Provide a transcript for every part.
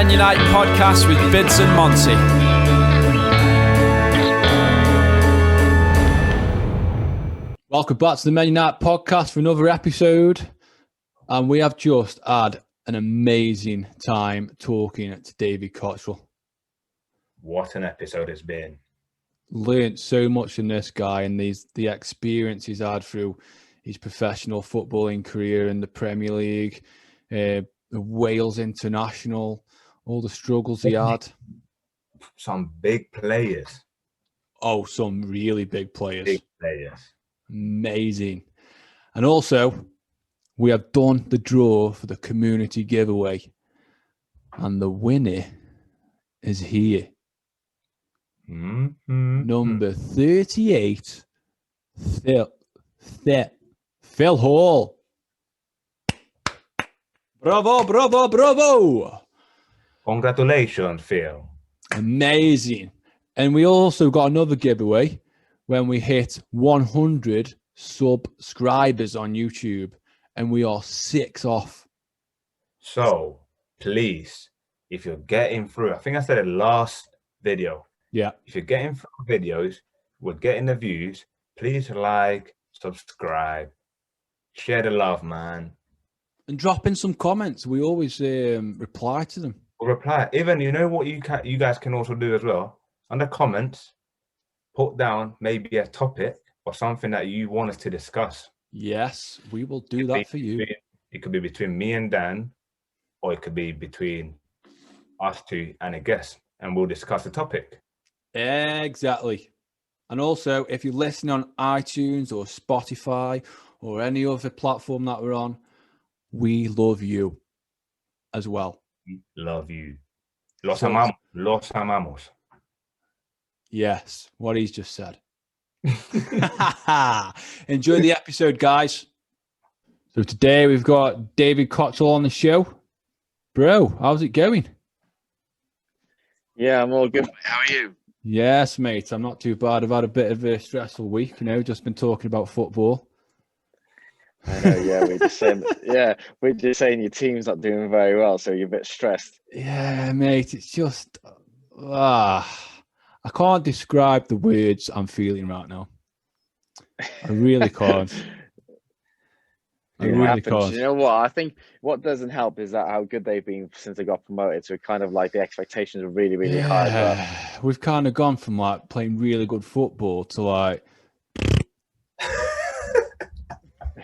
Man United podcast with Bidds and Monty. Welcome back to the Man United podcast for another episode. And we have just had an amazing time talking to David Cotterill. What an episode it's been. Learned so much from this guy and the experience he's had through his professional footballing career in the Premier League, the Wales International, all the struggles he had. Some big players. Oh, some really big players. Big players. Amazing. And also, we have done the draw for the community giveaway. And the winner is here. Number 38, Phil Hall. Bravo, bravo, bravo. Congratulations, Phil. Amazing. And we also got another giveaway when we hit 100 subscribers on YouTube. And we are 6 off. So, please, if you're getting through, I think I said it last video. Yeah. If you're getting through videos, we're getting the views, please like, subscribe, share the love, man. And drop in some comments. We always reply to them. We'll reply. Even, you know what you guys can also do as well? Under comments, put down maybe a topic or something that you want us to discuss. Yes, we will do that for you. It could be between me and Dan, or it could be between us two and a guest, and we'll discuss the topic. Exactly. And also, if you're listening on iTunes or Spotify or any other platform that we're on, we love you as well. We love you. Los amamos. Los amamos. Yes, what he's just said. Enjoy the episode, guys. So today we've got David Cotterill on the show. Bro, how's it going? Yeah, I'm all good. How are you? Yes, mate. I'm not too bad. I've had a bit of a stressful week, just been talking about football. I know, yeah, we're just saying your team's not doing very well, so you're a bit stressed. Yeah, mate. It's just I can't describe the words I'm feeling right now. I really can't. I really can't. You know what? I think what doesn't help is that how good they've been since they got promoted. So kind of like the expectations are really, really high. But we've kind of gone from like playing really good football to like.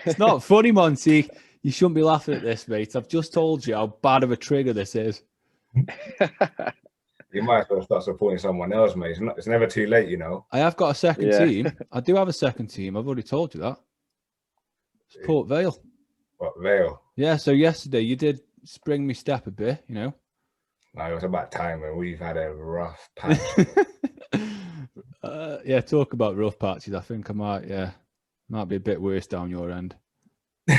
It's not funny, Monty. You shouldn't be laughing at this, mate. I've just told you how bad of a trigger this is. You might as well start supporting someone else, mate. It's never too late, I have got a second team. I do have a second team. I've already told you that. Support Vale. What, Vale? Yeah, so yesterday you did spring me step a bit, No, it was about time, and we've had a rough patch. Yeah, talk about rough patches. I think I might be a bit worse down your end. We're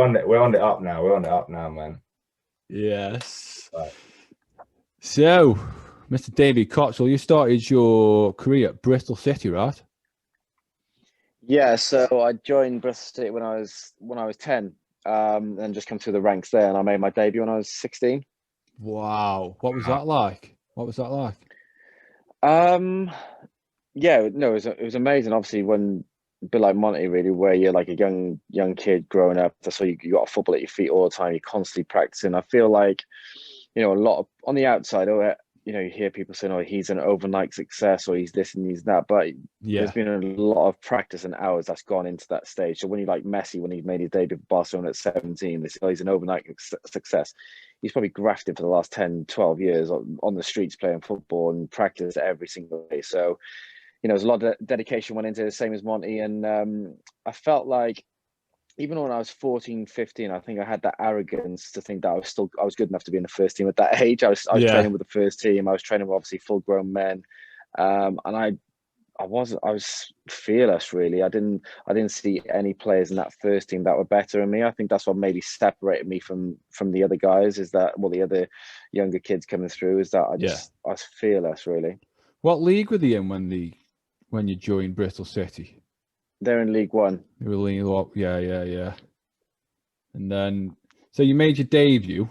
on the up now. We're on the up now, man. Yes. Right. So, Mr. David Cotterill, you started your career at Bristol City, right? Yeah, so I joined Bristol City when I was 10, and just come through the ranks there, and I made my debut when I was 16. Wow, what was that like? Yeah, no, it was amazing. Obviously, when a bit like Monty, really, where you're like a young kid growing up, that's why you got football at your feet all the time. You're constantly practicing. I feel like, a lot of on the outside, you hear people saying, "Oh, he's an overnight success," or "He's this and he's that." But there's been a lot of practice and hours that's gone into that stage. So when you like Messi, when he made his debut for Barcelona at 17, they say, "Oh, he's an overnight success." He's probably grafted for the last 10, 12 years on the streets playing football and practice every single day. So, there's a lot of dedication went into it, same as Monty. And I felt like even when I was 14, 15, I think I had that arrogance to think that I was good enough to be in the first team at that age. I was training with the first team. I was training with obviously full grown men. And I was fearless, really. I didn't see any players in that first team that were better than me. I think that's what maybe separated me from the other guys, is that, the other younger kids coming through, is that I was fearless, really. What league were they in when you joined Bristol City? They're in League One. They were League One, yeah. And then, so you made your debut.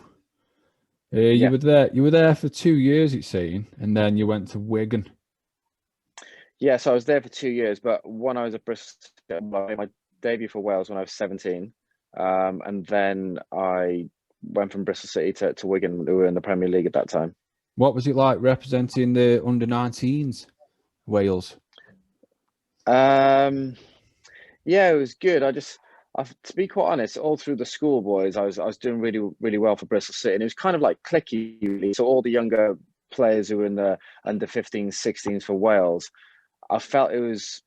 You were there. You were there for 2 years, it's saying, and then you went to Wigan. Yeah, so I was there for 2 years, but when I was at Bristol, I made my debut for Wales when I was 17, and then I went from Bristol City to Wigan, who were in the Premier League at that time. What was it like representing the under-19s Wales? Yeah, it was good. To be quite honest, all through the schoolboys, I was doing really, really well for Bristol City, and it was kind of like clicky, really. So all the younger players who were in the under 15s, 16s for Wales, I felt it was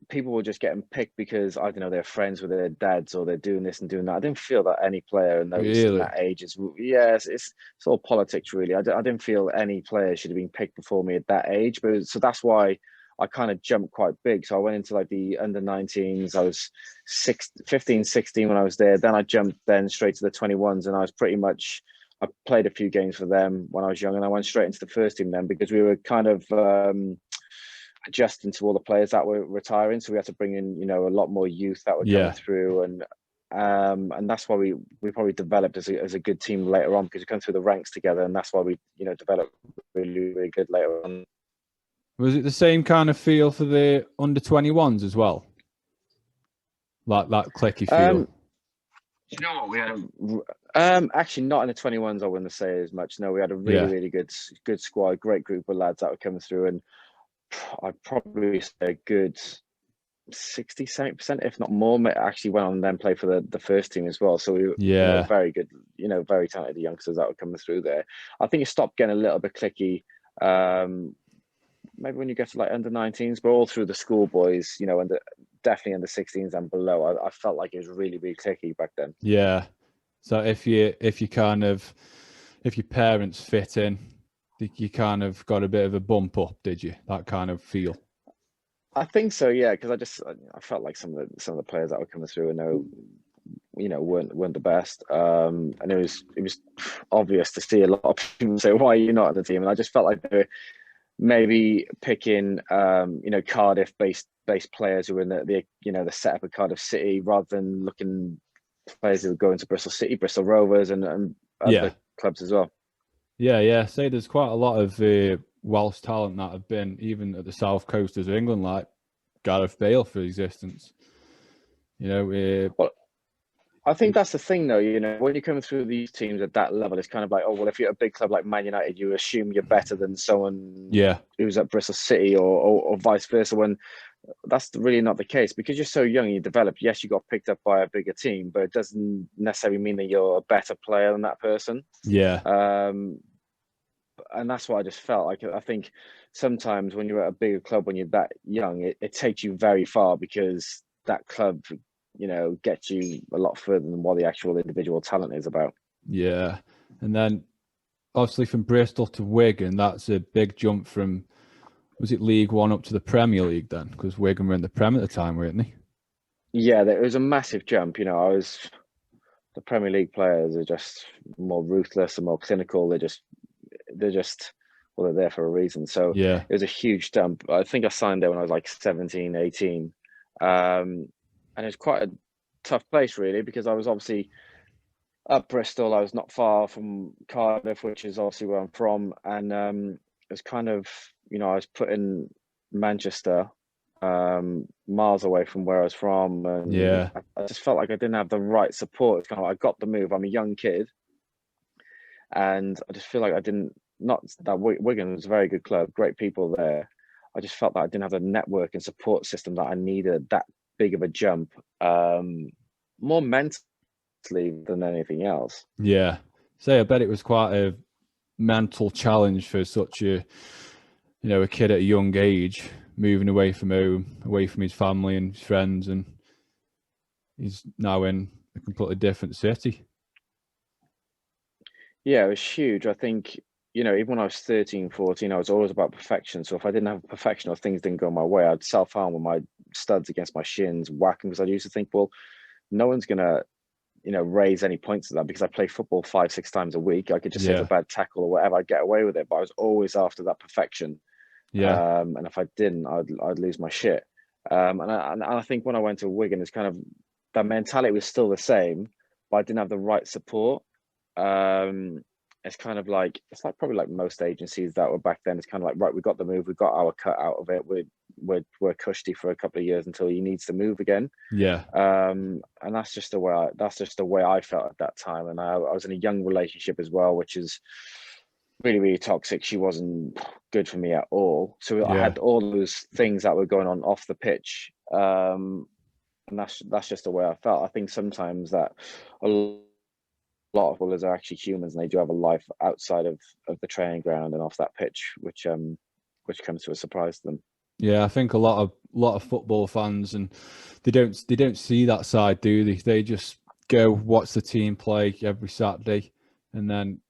people were just getting picked because I don't know they're friends with their dads or they're doing this and doing that. I didn't feel that any player in that age is it's all politics really. I didn't feel any player should have been picked before me at that age, so that's why I kind of jumped quite big. So I went into like the under 19s. I was 15, 16 when I was there. Then I jumped then straight to the 21s, and I played a few games for them when I was young, and I went straight into the first team then because we were kind of adjusting to all the players that were retiring, so we had to bring in a lot more youth that were coming through, and that's why we probably developed as a good team later on because we come through the ranks together, and that's why we developed really, really good later on. Was it the same kind of feel for the under 21s as well, like that clicky feel? You know what, we had actually not in the 21s, I wouldn't say as much. No, we had a really, really good squad, great group of lads that were coming through, and I'd probably say a good 60, 70%, if not more, actually went on and then play for the first team as well. So we were very good, very talented youngsters that were coming through there. I think it stopped getting a little bit clicky maybe when you get to like under 19s, but all through the schoolboys, definitely under 16s and below, I felt like it was really, really clicky back then. Yeah. So if your parents fit in, you kind of got a bit of a bump up, did you? That kind of feel. I think so, yeah, because I felt like some of the players that were coming through weren't the best, and it was obvious to see a lot of people say, "Why are you not at the team?" And I just felt like they were maybe picking Cardiff-based players who were in the setup of Cardiff City rather than looking players who were going to Bristol City, Bristol Rovers, and other clubs as well. Yeah. Say there's quite a lot of Welsh talent that have been even at the south coast of England, like Gareth Bale, for existence. Well, I think that's the thing, though. When you're coming through these teams at that level, it's kind of like, oh well, if you're a big club like Man United, you assume you're better than someone who's at Bristol City, or vice versa. When that's really not the case, because you're so young and you develop. Yes, you got picked up by a bigger team, but it doesn't necessarily mean that you're a better player than that person. Yeah. And that's what I just felt like. I think sometimes when you're at a bigger club, when you're that young, it takes you very far because that club gets you a lot further than what the actual individual talent is about. Yeah. And then obviously from Bristol to Wigan, that's a big jump from, was it League One up to the Premier League then? Because Wigan were in the Prem at the time, weren't they? Yeah, it was a massive jump. The Premier League players are just more ruthless and more clinical. They're there for a reason. So it was a huge jump. I think I signed there when I was like 17, 18. And it's quite a tough place, really, because I was obviously at Bristol. I was not far from Cardiff, which is obviously where I'm from. And it was kind of, I was put in Manchester, miles away from where I was from. And I just felt like I didn't have the right support. It's kind of like, I got the move. I'm a young kid. And I just feel like Wigan was a very good club, great people there. I just felt that I didn't have the network and support system that I needed that big of a jump, more mentally than anything else. Yeah. I bet it was quite a mental challenge for such a kid at a young age, moving away from home, away from his family and his friends, and he's now in a completely different city. Yeah, it was huge. I think, even when I was 13, 14, I was always about perfection. So if I didn't have perfection or things didn't go my way, I'd self-harm with my studs against my shins, whacking, because I used to think, well, no one's going to, raise any points to that because I play football 5-6 times a week. I could just hit a bad tackle or whatever, I'd get away with it. But I was always after that perfection. Yeah. And if I didn't, I'd lose my shit. And I think when I went to Wigan, it's kind of, that mentality was still the same, but I didn't have the right support. it's kind of like, it's like probably like most agencies that were back then. It's kind of like, right, we got the move, we got our cut out of it. We're cushy for a couple of years until he needs to move again. Yeah. And that's just the way I felt at that time. And I was in a young relationship as well, which is really, really toxic. She wasn't good for me at all. So I Yeah. had all those things that were going on off the pitch. And that's just the way I felt. I think sometimes that a lot of footballers are actually humans, and they do have a life outside of the training ground and off that pitch, which comes to a surprise to them. Yeah, I think a lot of football fans, and they don't see that side, do they? They just go watch the team play every Saturday, and then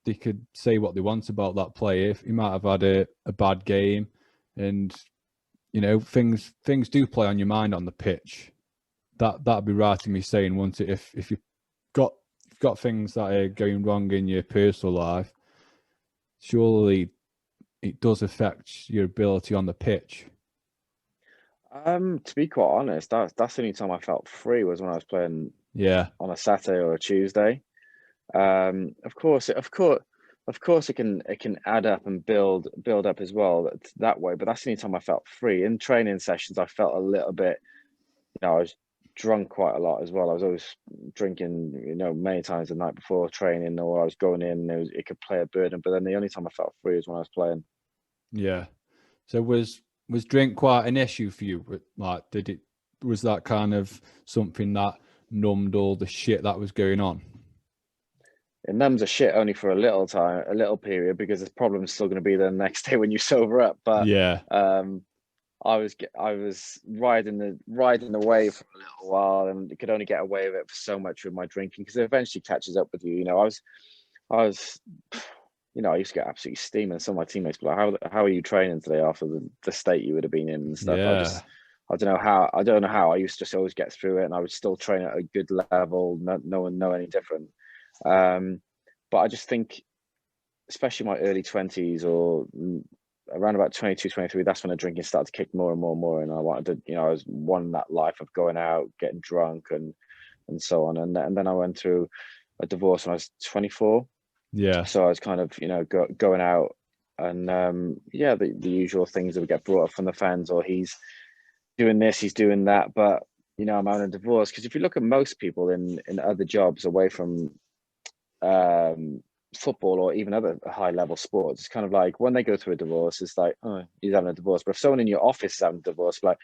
they could say what they want about that player. If he might have had a bad game, and things do play on your mind on the pitch. That'd be right in me saying, wouldn't it? If you've got things that are going wrong in your personal life, surely it does affect your ability on the pitch. To be quite honest, that's the only time I felt free was when I was playing on a Saturday or a Tuesday. Of course, it can add up and build up as well that way. But that's the only time I felt free. In training sessions, I felt a little bit, I was drunk quite a lot as well. I was always drinking, many times the night before training, or I was going in. It could play a burden. But then the only time I felt free was when I was playing. Yeah. So was drink quite an issue for you? Like, was that kind of something that numbed all the shit that was going on? It numbs a shit only for a little time, a little period, because the problem's still going to be there the next day when you sober up. But yeah, I was riding the wave for a little while, and could only get away with it for so much with my drinking, because it eventually catches up with you. I was I used to get absolutely steaming. Some of my teammates were like, how are you training today after the state you would have been in and stuff? Yeah. I don't know how. I used to just always get through it, and I would still train at a good level. No one know any different. But I just think, especially my early 20s or around about 22, 23, that's when the drinking started to kick more and more and more. And I wanted to, I was wanting that life of going out, getting drunk and so on. And then I went through a divorce when I was 24. Yeah. So I was kind of, going out and, the usual things that would get brought up from the fans, or he's doing this, he's doing that. But, I'm having a divorce. Because if you look at most people in other jobs away from football or even other high level sports, it's kind of like when they go through a divorce, it's like, oh, he's having a divorce. But if someone in your office is having a divorce, like,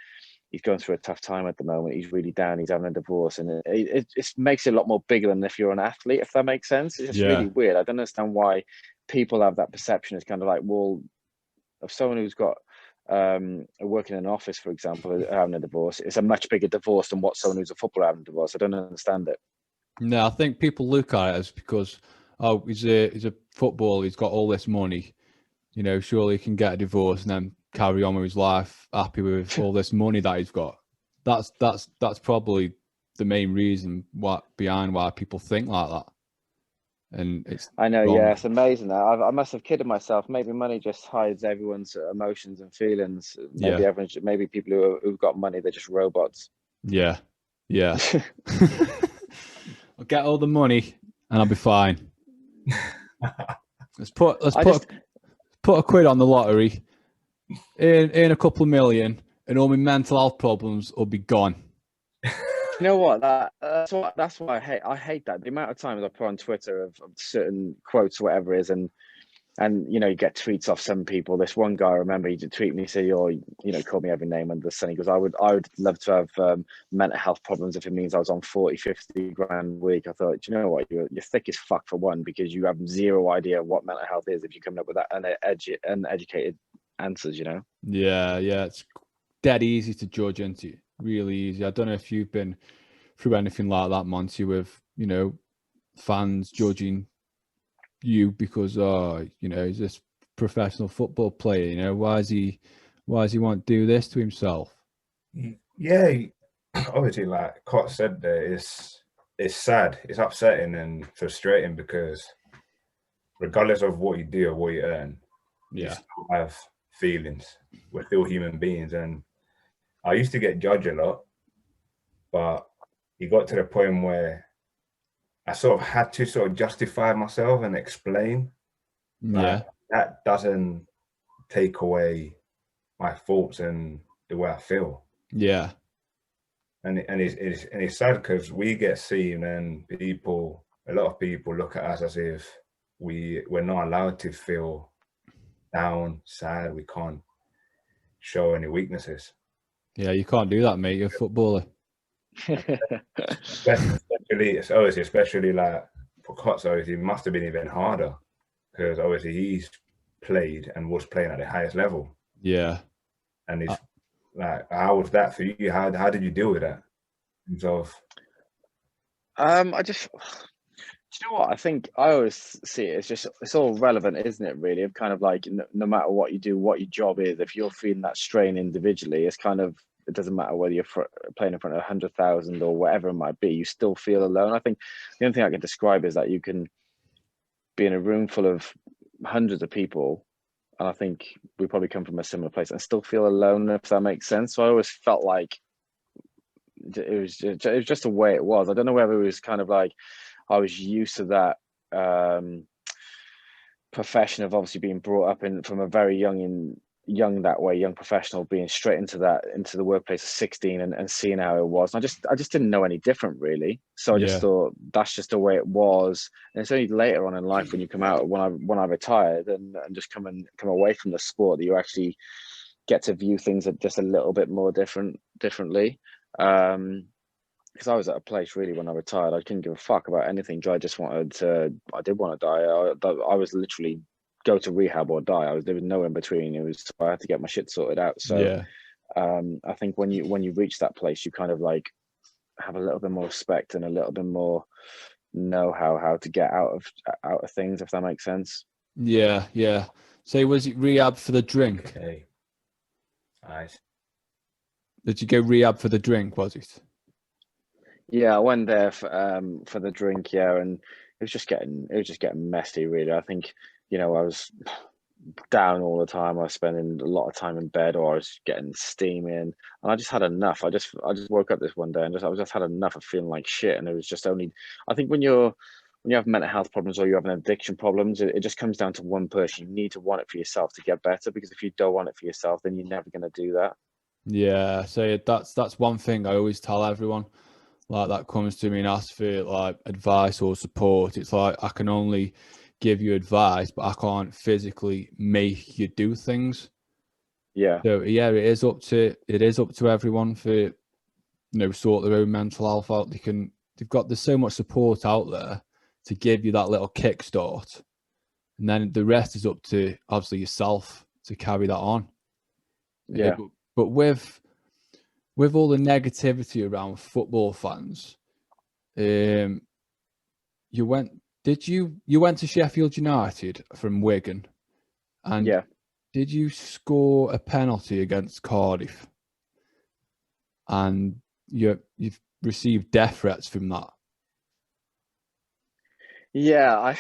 he's going through a tough time at the moment, he's really down, he's having a divorce, and it makes it a lot more bigger than if you're an athlete, if that makes sense. It's just really weird. I don't understand why people have that perception. It's kind of like, well, of someone who's got working in an office, for example, having a divorce, it's a much bigger divorce than what someone who's a footballer having a divorce. I don't understand it. No, I think people look at it as because, oh, he's a footballer, he's got all this money, surely he can get a divorce and then carry on with his life happy with all this money that he's got. That's probably the main reason behind why people think like that. And I know, wrong. yeah, it's amazing that I must have kidded myself. Maybe money just hides everyone's emotions and feelings. Maybe people who've got money, they're just robots. Yeah. I'll get all the money and I'll be fine. Let's put a quid on the lottery, earn a couple of million, and all my mental health problems will be gone. You know what? That's why I hate that. The amount of times I put on Twitter of certain quotes or whatever it is, and you get tweets off some people. This one guy, I remember, he did tweet me, say, called me every name under the sun. He goes, I would love to have mental health problems if it means I was on 40, 50 grand a week. I thought, do you know what? You're thick as fuck for one, because you have zero idea what mental health is if you're coming up with that uneducated answers, Yeah, it's dead easy to judge, isn't it? Really easy. I don't know if you've been through anything like that, Monty, with fans judging you because he's this professional football player. Why does he want to do this to himself? Yeah, obviously, like Cott said there, it's sad, it's upsetting and frustrating, because regardless of what you do or what you earn, you still have feelings. We're still human beings. And I used to get judged a lot, but you got to the point where I sort of had to sort of justify myself and explain. Yeah. That doesn't take away my thoughts and the way I feel. Yeah. And it's sad because we get seen and a lot of people look at us as if we're not allowed to feel down, sad. We can't show any weaknesses. Yeah, you can't do that, mate. You're a footballer. especially like for Cots, obviously, it must have been even harder because obviously he's played and was playing at the highest level. Yeah. And it's like, how was that for you? How did you deal with that? In terms of, do you know what? I think I always see it. It's all relevant, isn't it? Really, of kind of like no matter what you do, what your job is, if you're feeling that strain individually, it's kind of, it doesn't matter whether you're playing in front of 100,000 or whatever it might be. You still feel alone. I think the only thing I can describe is that you can be in a room full of hundreds of people, and I think we probably come from a similar place, and still feel alone, if that makes sense. So I always felt like it was just the way it was. I don't know whether it was kind of like I was used to that profession of obviously being brought up in from a very young professional, being straight into the workplace at 16 and seeing how it was. And I just didn't know any different really. So I just thought that's just the way it was. And it's only later on in life when you come out, when I retired and just come away from the sport, that you actually get to view things just a little bit more differently. Because I was at a place really when I retired, I couldn't give a fuck about anything. I did want to die. I was literally go to rehab or die. There was no in between. I had to get my shit sorted out. So I think when you reach that place, you kind of like have a little bit more respect and a little bit more know how to get out of things, if that makes sense. Yeah. So was it rehab for the drink? okay, nice. Did you go rehab for the drink, was it? Yeah, I went there for the drink, yeah, and it was just getting messy, really. I think, I was down all the time. I was spending a lot of time in bed, or I was getting steaming, and I just had enough. I just woke up this one day and I just had enough of feeling like shit. And it was just only, I think when you have mental health problems or you have an addiction problems, it just comes down to one person. You need to want it for yourself to get better, because if you don't want it for yourself, then you're never going to do that. Yeah, so that's one thing I always tell everyone. Like that comes to me and asks for like advice or support. It's like I can only give you advice, but I can't physically make you do things. Yeah. So yeah, it is up to everyone for sort their own mental health out. There's so much support out there to give you that little kickstart, and then the rest is up to obviously yourself to carry that on. Yeah. But with all the negativity around football fans, you went to Sheffield United from Wigan, and did you score a penalty against Cardiff? And you've received death threats from that. Yeah,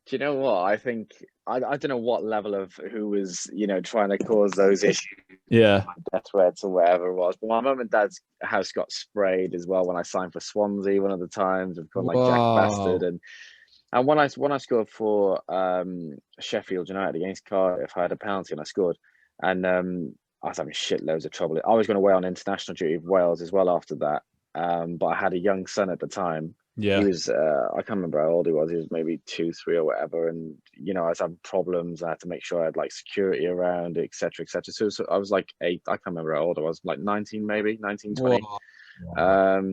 do you know what? I think I don't know what level of who was, trying to cause those issues. Yeah. Death threats or whatever it was. But my mum and dad's house got sprayed as well when I signed for Swansea one of the times. I've gone like Jack Bastard, and when I scored for Sheffield United against Cardiff, I had a penalty and I scored, and I was having shitloads of trouble. I was going away on international duty with Wales as well after that, but I had a young son at the time. Yeah. He was, I can't remember how old he was. He was maybe 2, 3 or whatever. And, I was having problems. I had to make sure I had like security around, etc., etc. So I was like 8, I can't remember how old I was, like 19, maybe 19, 20. Wow.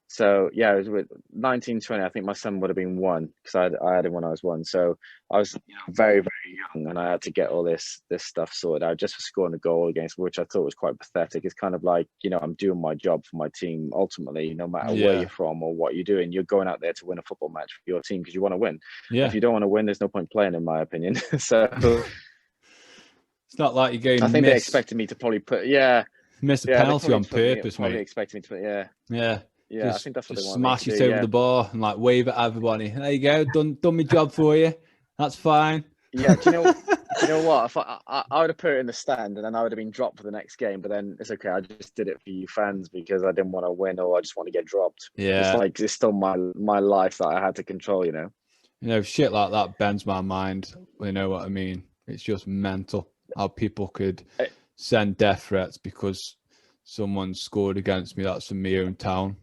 So yeah, it was with 19, 20. I think my son would have been 1 because I had him when I was 1. So I was very, very young, and I had to get all this stuff sorted out just for scoring a goal against, which I thought was quite pathetic. It's kind of like, I'm doing my job for my team. Ultimately, no matter where you're from or what you're doing, you're going out there to win a football match for your team because you want to win. Yeah. If you don't want to win, there's no point playing, in my opinion. So it's not like you're going. I think they expected me to probably miss a penalty on purpose, mate. Expecting me to put Yeah. Yeah, I think that's what they want. Smash it over the bar and like wave at everybody. There you go, done my job for you. That's fine. Yeah, do you know? You know what? If I would have put it in the stand, and then I would have been dropped for the next game. But then it's okay. I just did it for you fans because I didn't want to win, or I just want to get dropped. Yeah. It's still my life that I had to control. You know, shit like that bends my mind. You know what I mean? It's just mental how people could send death threats because someone scored against me that's from my own town.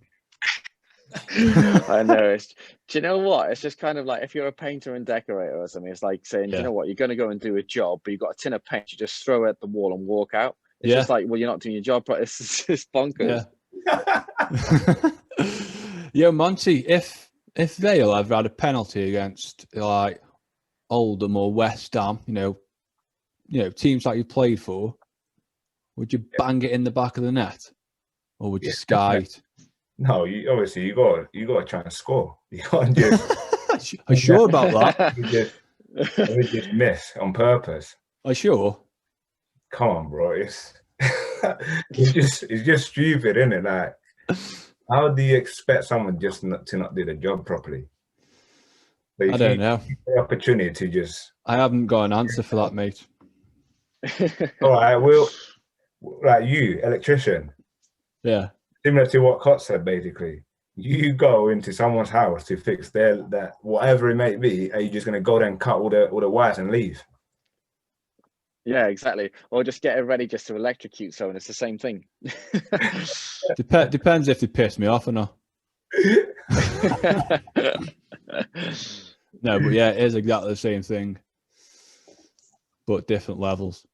I know. Do you know what? It's just kind of like if you're a painter and decorator or something, it's like saying, do you know what? You're going to go and do a job, but you've got a tin of paint, you just throw it at the wall and walk out. It's just like, well, you're not doing your job, but it's just bonkers. Yeah, Monty, if Vale ever had a penalty against like Oldham or West Ham, you know, teams that you played for, would you bang it in the back of the net, or would you sky it? No, you got to try and score. You can't just. Are you sure about that? you just miss on purpose. Are you sure? Come on, bro. It's just stupid, isn't it? Like, how do you expect someone just to not do the job properly? I don't know. The opportunity to just. I haven't got an answer for that, mate. All right, well, like you, electrician. Yeah. Similar to what Cott said, basically. You go into someone's house to fix that whatever it may be, and you're just gonna go there and cut all the wires and leave. Yeah, exactly. Or just get it ready just to electrocute someone. It's the same thing. Depends if they piss me off or not. No, but yeah, it is exactly the same thing, but different levels.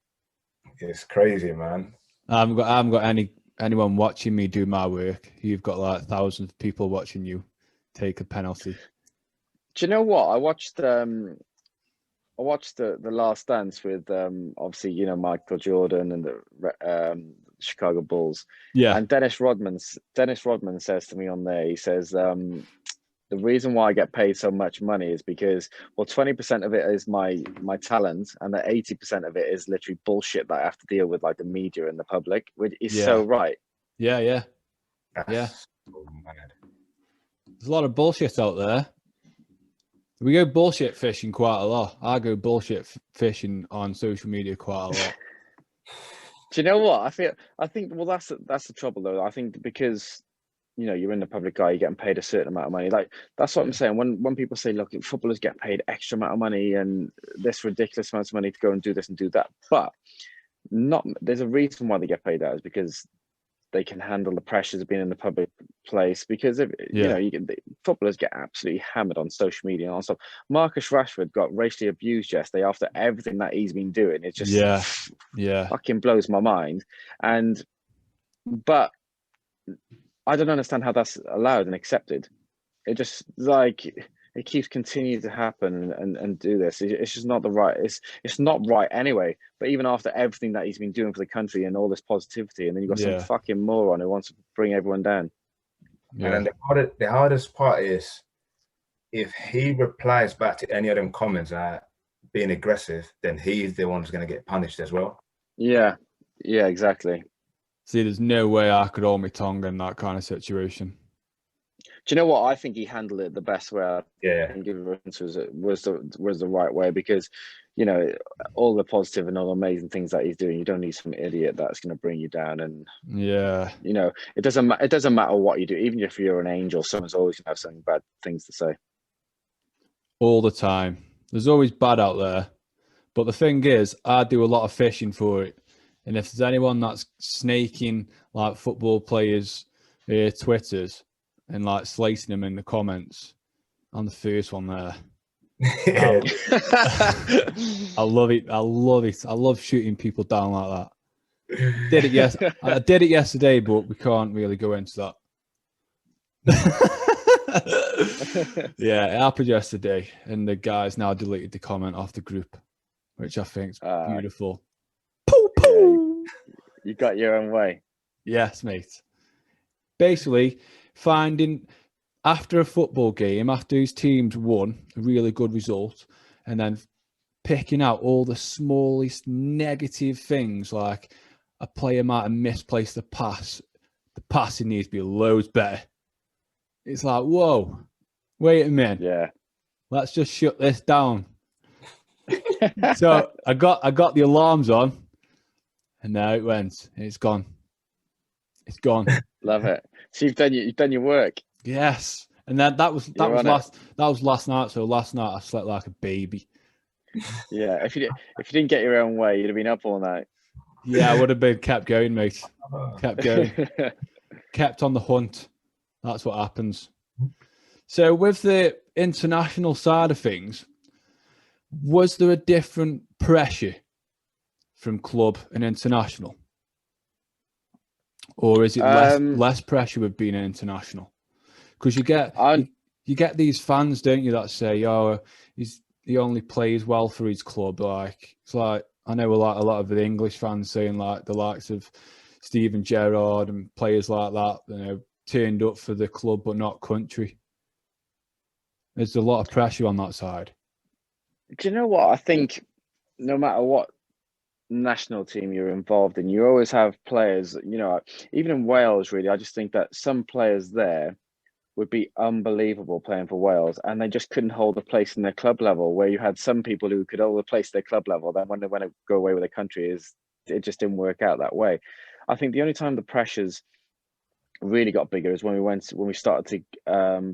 It's crazy, man. I haven't got anyone watching me do my work. You've got like thousands of people watching you take a penalty. Do you know what? I watched the Last Dance with obviously, you know, Michael Jordan and the Chicago Bulls. Yeah. And Dennis Rodman says to me on there, he says, the reason why I get paid so much money is because, well, 20% of it is my talent, and the 80% of it is literally bullshit that I have to deal with, like the media and the public, which is so right. Yeah. That's so mad. There's a lot of bullshit out there. We go bullshit fishing quite a lot. I go bullshit fishing on social media quite a lot. Do you know what? I think well, that's the trouble though. I think because, you know, you're in the public eye, you're getting paid a certain amount of money. Like, that's what I'm saying. When people say, look, footballers get paid extra amount of money and this ridiculous amount of money to go and do this and do that, but there's a reason why they get paid that is because they can handle the pressures of being in the public place. Because if you know, footballers get absolutely hammered on social media and all stuff. Marcus Rashford got racially abused yesterday after everything that he's been doing. It just fucking blows my mind. But I don't understand how that's allowed and accepted. It just like it keeps continuing to happen and do this. It's just not the right. It's not right anyway. But even after everything that he's been doing for the country and all this positivity, and then you've got some fucking moron who wants to bring everyone down. Yeah. And then the hardest part is if he replies back to any of them comments being aggressive, then he's the one who's going to get punished as well. Yeah, exactly. See, there's no way I could hold my tongue in that kind of situation. Do you know what? I think he handled it the best way. Yeah, and give reference was the right way, because, you know, all the positive and all the amazing things that he's doing, you don't need some idiot that's going to bring you down. And you know, it doesn't matter what you do, even if you're an angel, someone's always going to have something bad things to say. All the time, there's always bad out there. But the thing is, I do a lot of fishing for it. And if there's anyone that's snaking like football players' Twitters and like slicing them in the comments, I'm the first one there. I love it. I love shooting people down like that. I did it yesterday, but we can't really go into that. Yeah, it happened yesterday, and the guys now deleted the comment off the group, which I think is beautiful. You got your own way. Yes, mate. Basically, finding after a football game, after his team's won a really good result, and then picking out all the smallest negative things, like a player might have misplaced the pass. The passing needs to be loads better. It's like, whoa, wait a minute. Yeah. Let's just shut this down. So I got the alarms on, and now it went. It's gone. It's gone. Love it. So you've done your work. Yes, and that was last night. So last night I slept like a baby. Yeah, if you didn't get your own way, you'd have been up all night. Yeah, I would have been kept going, mate. Kept going. Kept on the hunt. That's what happens. So with the international side of things, was there a different pressure from club and international? Or is it less pressure with being an international? Because you get these fans, don't you, that say, "Oh, he only plays well for his club." Like it's like I know a lot of the English fans saying like the likes of Steven Gerrard and players like that, you know, turned up for the club but not country. There's a lot of pressure on that side. Do you know what? I think no matter what national team you're involved in, you always have players, you know, even in Wales, really, I just think that some players there would be unbelievable playing for Wales, and they just couldn't hold a place in their club level, where you had some people who could hold a place in their club level, then when they want to go away with their country, it just didn't work out that way. I think the only time the pressures really got bigger is when we started to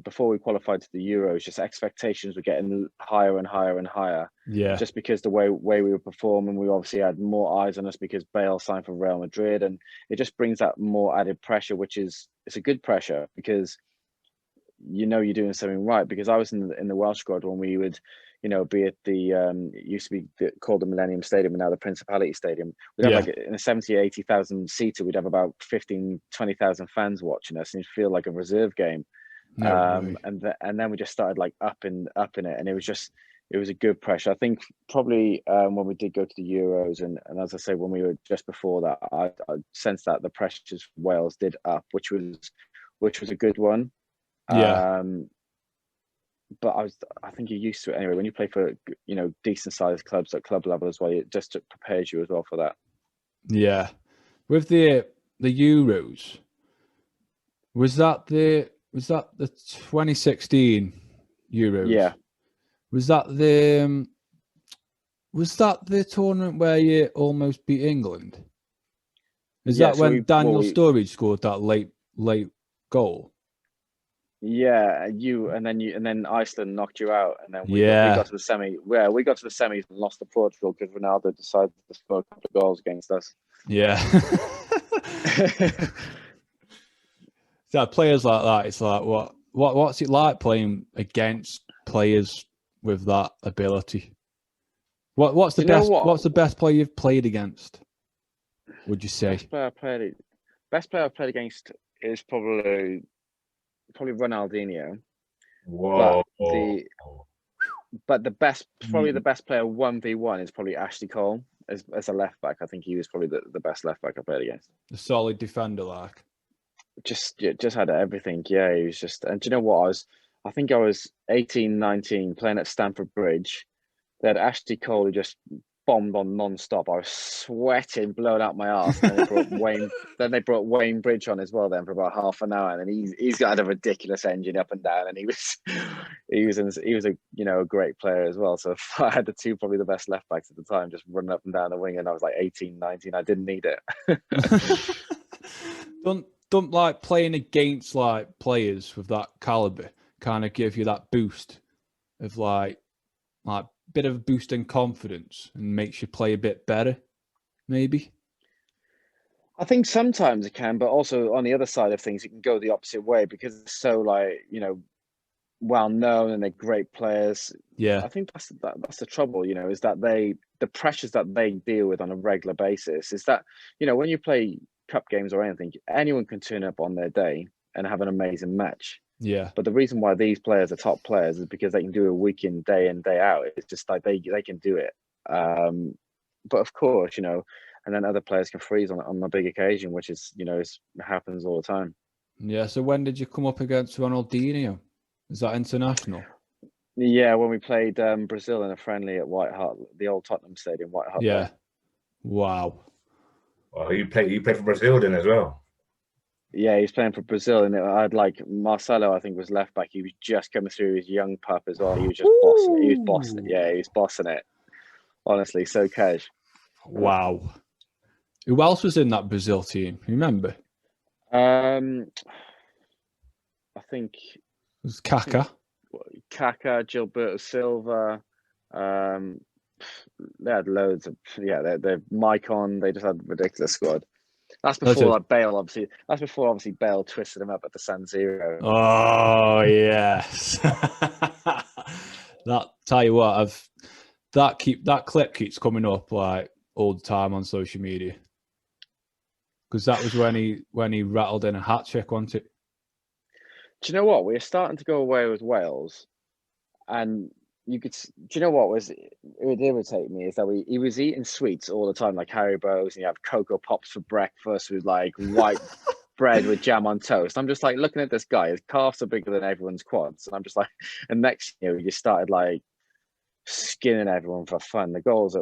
before we qualified to the Euros, just expectations were getting higher and higher and higher. Yeah. Just because the way we were performing, we obviously had more eyes on us because Bale signed for Real Madrid, and it just brings that more added pressure, which is it's a good pressure because you know you're doing something right. Because I was in the Welsh squad when we would, you know, be at the it used to be called the Millennium Stadium and now the Principality Stadium. We'd have like in a 70 or 80,000 seater, we'd have about 15-20,000 fans watching us, and it'd feel like a reserve game. And then we just started like up in it, and it was a good pressure. I think probably when we did go to the Euros, and as I say, when we were just before that, I sensed that the pressures for Wales did up, which was a good one. Yeah. But I think you're used to it anyway. When you play for, you know, decent sized clubs at club level as well, it just prepares you as well for that. Yeah. With the Euros, was that the 2016 Euros? Yeah. Was that the tournament where you almost beat England? Is that when Daniel Sturridge scored that late goal? Yeah, and then Iceland knocked you out, and then we got to the semi. Yeah, we got to the semis and lost to Portugal because Ronaldo decided to score a couple of goals against us. Yeah. So players like that, it's like what's it like playing against players with that ability? What's the best player you've played against? Would you say? Best player I've played against is probably Ronaldinho. Whoa. But the best player 1v1 is probably Ashley Cole as a left back. I think he was probably the best left back I played against. A solid defender, like. Just had everything. Yeah, he was just. And do you know what? I think I was 18, 19, playing at Stamford Bridge. They had Ashley Cole who just bombed on non-stop. I was sweating, blowing out my arse. And then they brought Wayne Bridge on as well. Then for about half an hour, and then he's got a ridiculous engine up and down, and he was a great player as well. So I had the two probably the best left backs at the time, just running up and down the wing, and I was like 18, 19. I didn't need it. Don't like playing against like players with that caliber kind of give you that boost of like bit of a boost in confidence and makes you play a bit better, maybe? I think sometimes it can, but also on the other side of things, it can go the opposite way because it's so like, you know, well known and they're great players. Yeah, I think that's the trouble, you know, is that the pressures that they deal with on a regular basis is that, you know, when you play cup games or anything, anyone can turn up on their day and have an amazing match. Yeah. But the reason why these players are top players is because they can do it week in, day out. It's just like they can do it. But of course, you know, and then other players can freeze on a big occasion, which is, you know, it happens all the time. Yeah. So when did you come up against Ronaldinho? Is that international? Yeah, when we played Brazil in a friendly at White Hart, the old Tottenham Stadium, White Hart. Yeah. There. Wow. Oh, you played for Brazil then as well? Yeah, he was playing for Brazil, and I had like Marcelo, I think, was left back. He was just coming through his young pup as well. He was just bossing. He was bossing it. Yeah, he was bossing it. Honestly, so cash. Wow. Who else was in that Brazil team? You remember? I think It was Kaká. Kaká, Gilberto Silva. They had loads of They're Maicon. They just had a ridiculous squad. That's before like Bale, obviously. That's before obviously Bale twisted him up at the San Siro. Oh yes. That tell you what, that clip keeps coming up like all the time on social media. Because that was when he rattled in a hat trick, wasn't it? Do you know what? We're starting to go away with Wales, and you could. Do you know what it would irritate me is that he was eating sweets all the time, like Haribo's, and you have Cocoa Pops for breakfast with like white bread with jam on toast. I'm just like looking at this guy. His calves are bigger than everyone's quads, and I'm just like. And next year he just started like skinning everyone for fun. The goals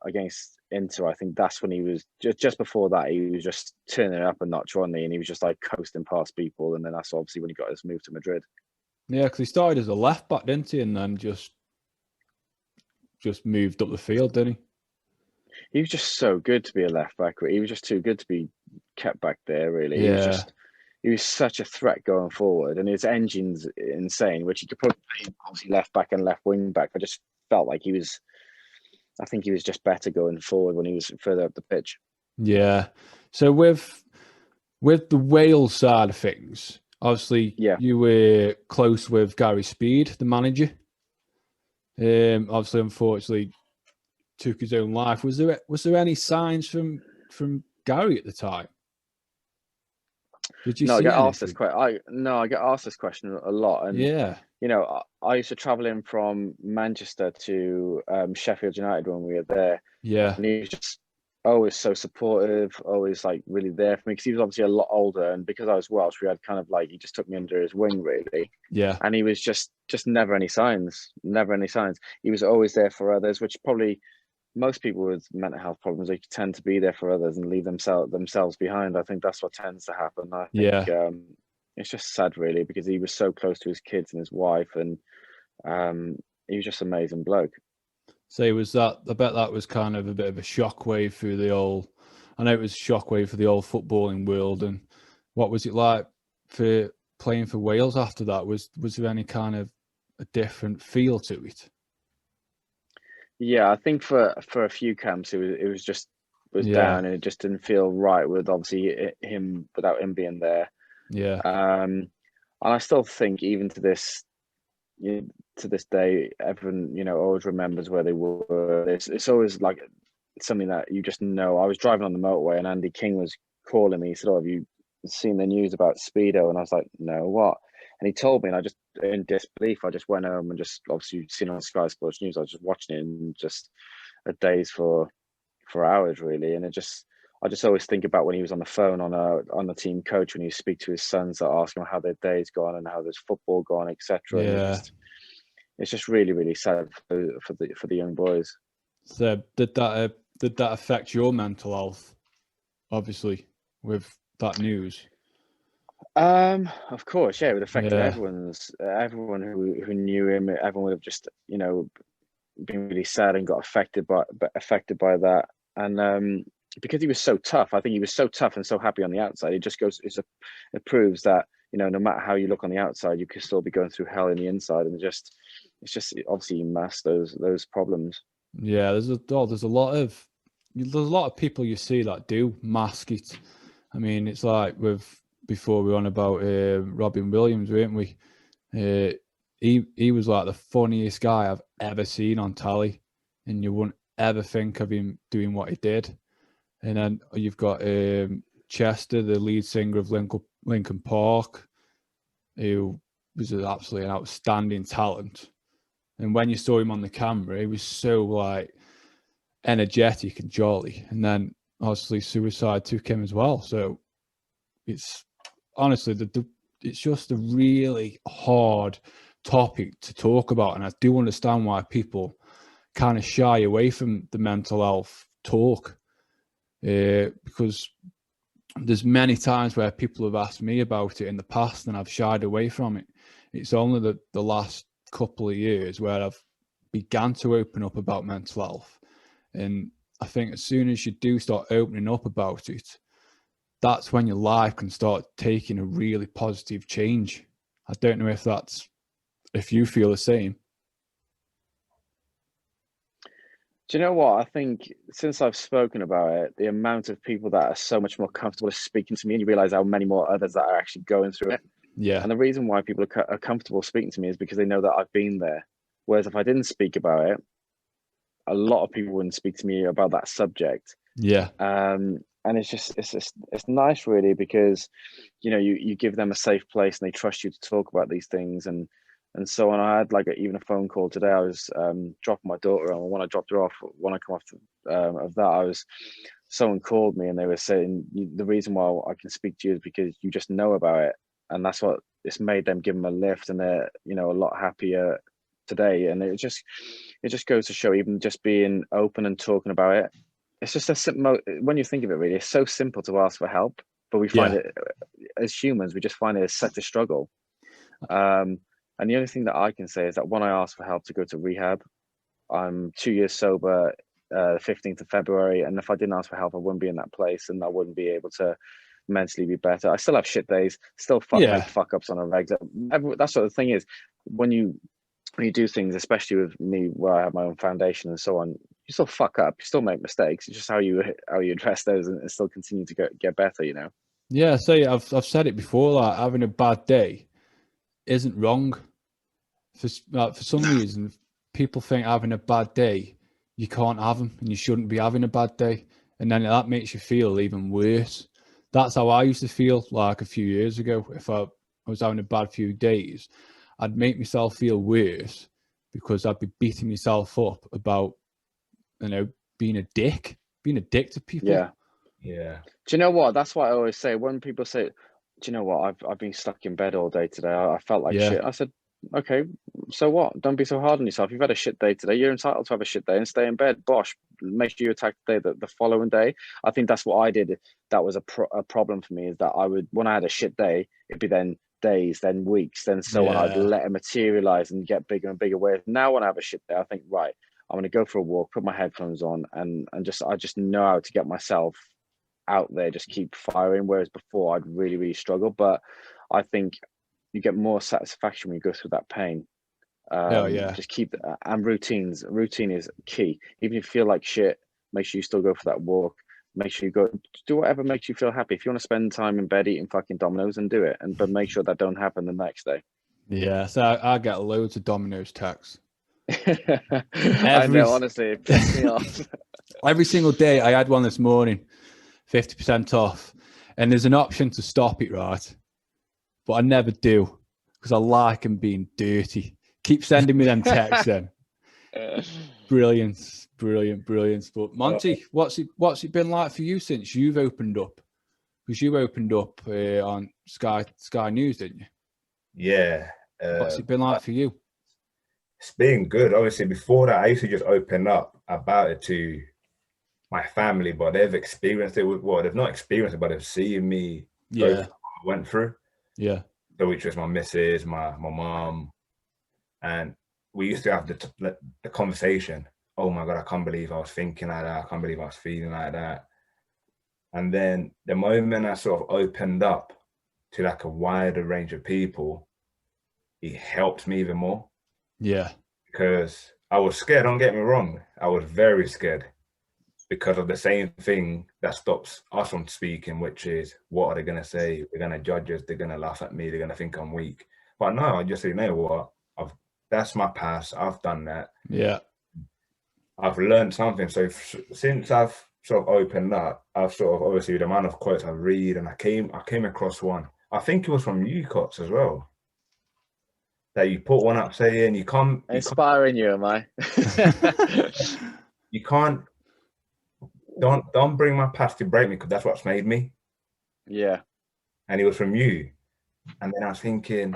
against Inter, I think that's when he was just before that he was just turning up a notch, wasn't he? And he was just like coasting past people, and then that's obviously when he got his move to Madrid. Yeah, because he started as a left back, didn't he? And then just moved up the field, didn't he? He was just so good to be a left back. He was just too good to be kept back there, really. Yeah. He was such a threat going forward, and his engine's insane, which he could put obviously left back and left wing back. I just felt like I think he was just better going forward when he was further up the pitch. Yeah. So with the Wales side of things, obviously you were close with Gary Speed, the manager. Obviously, unfortunately, took his own life. Was there any signs from Gary at the time? Did you see I get anything? asked this question. I get asked this question a lot, and you know, I used to travel in from Manchester to Sheffield United when we were there. Yeah, and he was just always so supportive, always like really there for me because he was obviously a lot older, and because I was Welsh, we had kind of like he just took me under his wing really. Yeah, and he was just never any signs. He was always there for others, which probably. Most people with mental health problems, they tend to be there for others and leave themselves behind. I think that's what tends to happen. I think it's just sad, really, because he was so close to his kids and his wife, and he was just an amazing bloke. So I bet that was kind of a bit of a shockwave through the old. I know it was a shockwave for the old footballing world. And what was it like for playing for Wales after that? Was there any kind of a different feel to it? Yeah, I think for a few camps it was just down, and it just didn't feel right with obviously him without him being there. Yeah. And I still think even to this day, everyone always remembers where they were. It's always like something that you just know. I was driving on the motorway and Andy King was calling me. He said, "Oh, have you seen the news about Speedo?" And I was like, "No, what?" And he told me, and I just, in disbelief, I just went home and just obviously seen on Sky Sports News. I was just watching it and just a daze for hours really. And I just always think about when he was on the phone on the team coach when he speak to his sons that ask him how their day's gone and how there's football gone, etc. Yeah. It's just really, really sad for the young boys. So did that affect your mental health? Obviously, with that news. Of course, yeah, it would affect everyone who knew him. Everyone would have just, been really sad and got affected by that. And because he was so tough, I think he was so tough and so happy on the outside. It proves that no matter how you look on the outside, you can still be going through hell in the inside. And it's just obviously you mask those problems. Yeah, there's a lot of people you see that do mask it. I mean, it's like before we were on about Robin Williams, weren't we? He was like the funniest guy I've ever seen on telly, and you wouldn't ever think of him doing what he did. And then you've got Chester, the lead singer of Linkin Park, who was absolutely an outstanding talent. And when you saw him on the camera, he was so like energetic and jolly. And then obviously suicide took him as well. So it's honestly it's just a really hard topic to talk about, and I do understand why people kind of shy away from the mental health talk, because there's many times where people have asked me about it in the past and I've shied away from it. It's only the last couple of years where I've began to open up about mental health, And I think as soon as you do start opening up about it, that's when your life can start taking a really positive change. I don't know if you feel the same. Do you know what? I think since I've spoken about it, the amount of people that are so much more comfortable speaking to me, and you realize how many more others that are actually going through it. Yeah. And the reason why people are comfortable speaking to me is because they know that I've been there. Whereas if I didn't speak about it, a lot of people wouldn't speak to me about that subject. Yeah. And it's nice really, because you give them a safe place and they trust you to talk about these things. And so on. I had even a phone call today. I was dropping my daughter, and when I dropped her off, when I come off of that, someone called me and they were saying the reason why I can speak to you is because you just know about it, and that's what it's made them give them a lift, and they're a lot happier today. And it just goes to show, even just being open and talking about it, it's just a simple, when you think of it, really, it's so simple to ask for help, but we find it as humans, we just find it as such a struggle. And the only thing that I can say is that when I asked for help to go to rehab, I'm 2 years sober, the 15th of February. And if I didn't ask for help, I wouldn't be in that place, and I wouldn't be able to mentally be better. I still have shit days, still make fuck ups on a regular. That's what the thing is. When you do things, especially with me, where I have my own foundation and so on, you still fuck up, you still make mistakes. It's just how you address those and still continue to get better, Yeah, I've said it before, having a bad day isn't wrong. For some reason, people think having a bad day, you can't have them, and you shouldn't be having a bad day, and then that makes you feel even worse. That's how I used to feel a few years ago. If I was having a bad few days, I'd make myself feel worse because I'd be beating myself up about, being a dick to people. Yeah. Yeah. Do you know what? That's what I always say when people say, "Do you know what? I've been stuck in bed all day today. I felt like shit." I said, "Okay, so what? Don't be so hard on yourself. You've had a shit day today. You're entitled to have a shit day and stay in bed. Bosh, make sure you attack the day the following day." I think that's what I did. That was a problem for me, is that I would, when I had a shit day, it'd be then days, then weeks, then so on. I'd let it materialize and get bigger and bigger waves. Now when I have a shit day, I think, right, I'm going to go for a walk, put my headphones on, and I just know how to get myself out there, just keep firing. Whereas before I'd really, really struggle. But I think you get more satisfaction when you go through that pain. Just keep and routine is key. Even if you feel like shit, make sure you still go for that walk. Make sure you go do whatever makes you feel happy. If you want to spend time in bed eating fucking Dominoes, and do it, but make sure that don't happen the next day. Yeah, so I get loads of Dominoes texts. I know, honestly, it pissed me off. Every single day. I had one this morning, 50% off, and there's an option to stop it, right? But I never do, because I like them being dirty. Keep sending me them texts then. Brilliant. But Monty, what's it been like for you since you've opened up? Because you opened up on Sky News, didn't you? Yeah. What's it been like for you? It's been good. Obviously, before that, I used to just open up about it to my family, but they've experienced it they've not experienced it, but they've seen me go through what I went through. Yeah. So which was my missus, my mom, and we used to have the conversation. Oh my God, I can't believe I was thinking like that. I can't believe I was feeling like that. And then the moment I sort of opened up to a wider range of people, it helped me even more. Yeah. Because I was scared, don't get me wrong. I was very scared because of the same thing that stops us from speaking, which is, what are they going to say? They're going to judge us. They're going to laugh at me. They're going to think I'm weak. But no, I just say, you know what? That's my past. I've done that. Yeah. I've learned something. So since I've sort of opened up, I've sort of, obviously, the amount of quotes I read, and I came across one. I think it was from you, Cots, as well. That you put one up saying you can't... Inspiring you, am I? You can't... Don't bring my past to break me, because that's what's made me. Yeah. And it was from you. And then I was thinking,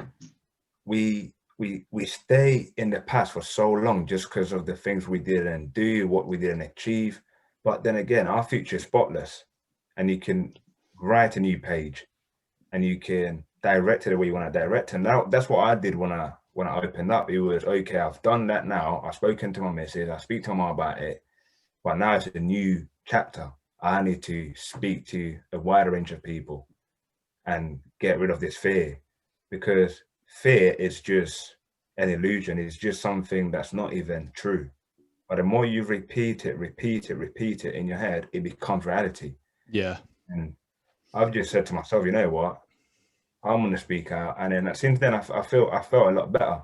we stay in the past for so long just because of the things we didn't do, what we didn't achieve. But then again, our future is spotless, and you can write a new page, and you can direct it the way you want to direct. And now that's what I did when I opened up. It was, okay, I've done that now. I've spoken to my missus. I speak to my mom about it. But now it's a new chapter. I need to speak to a wider range of people and get rid of this fear, because fear is just an illusion. It's just something that's not even true. But the more you repeat it in your head, it becomes reality. Yeah. And I've just said to myself, you know what? I'm going to speak out. And then since then, I felt a lot better.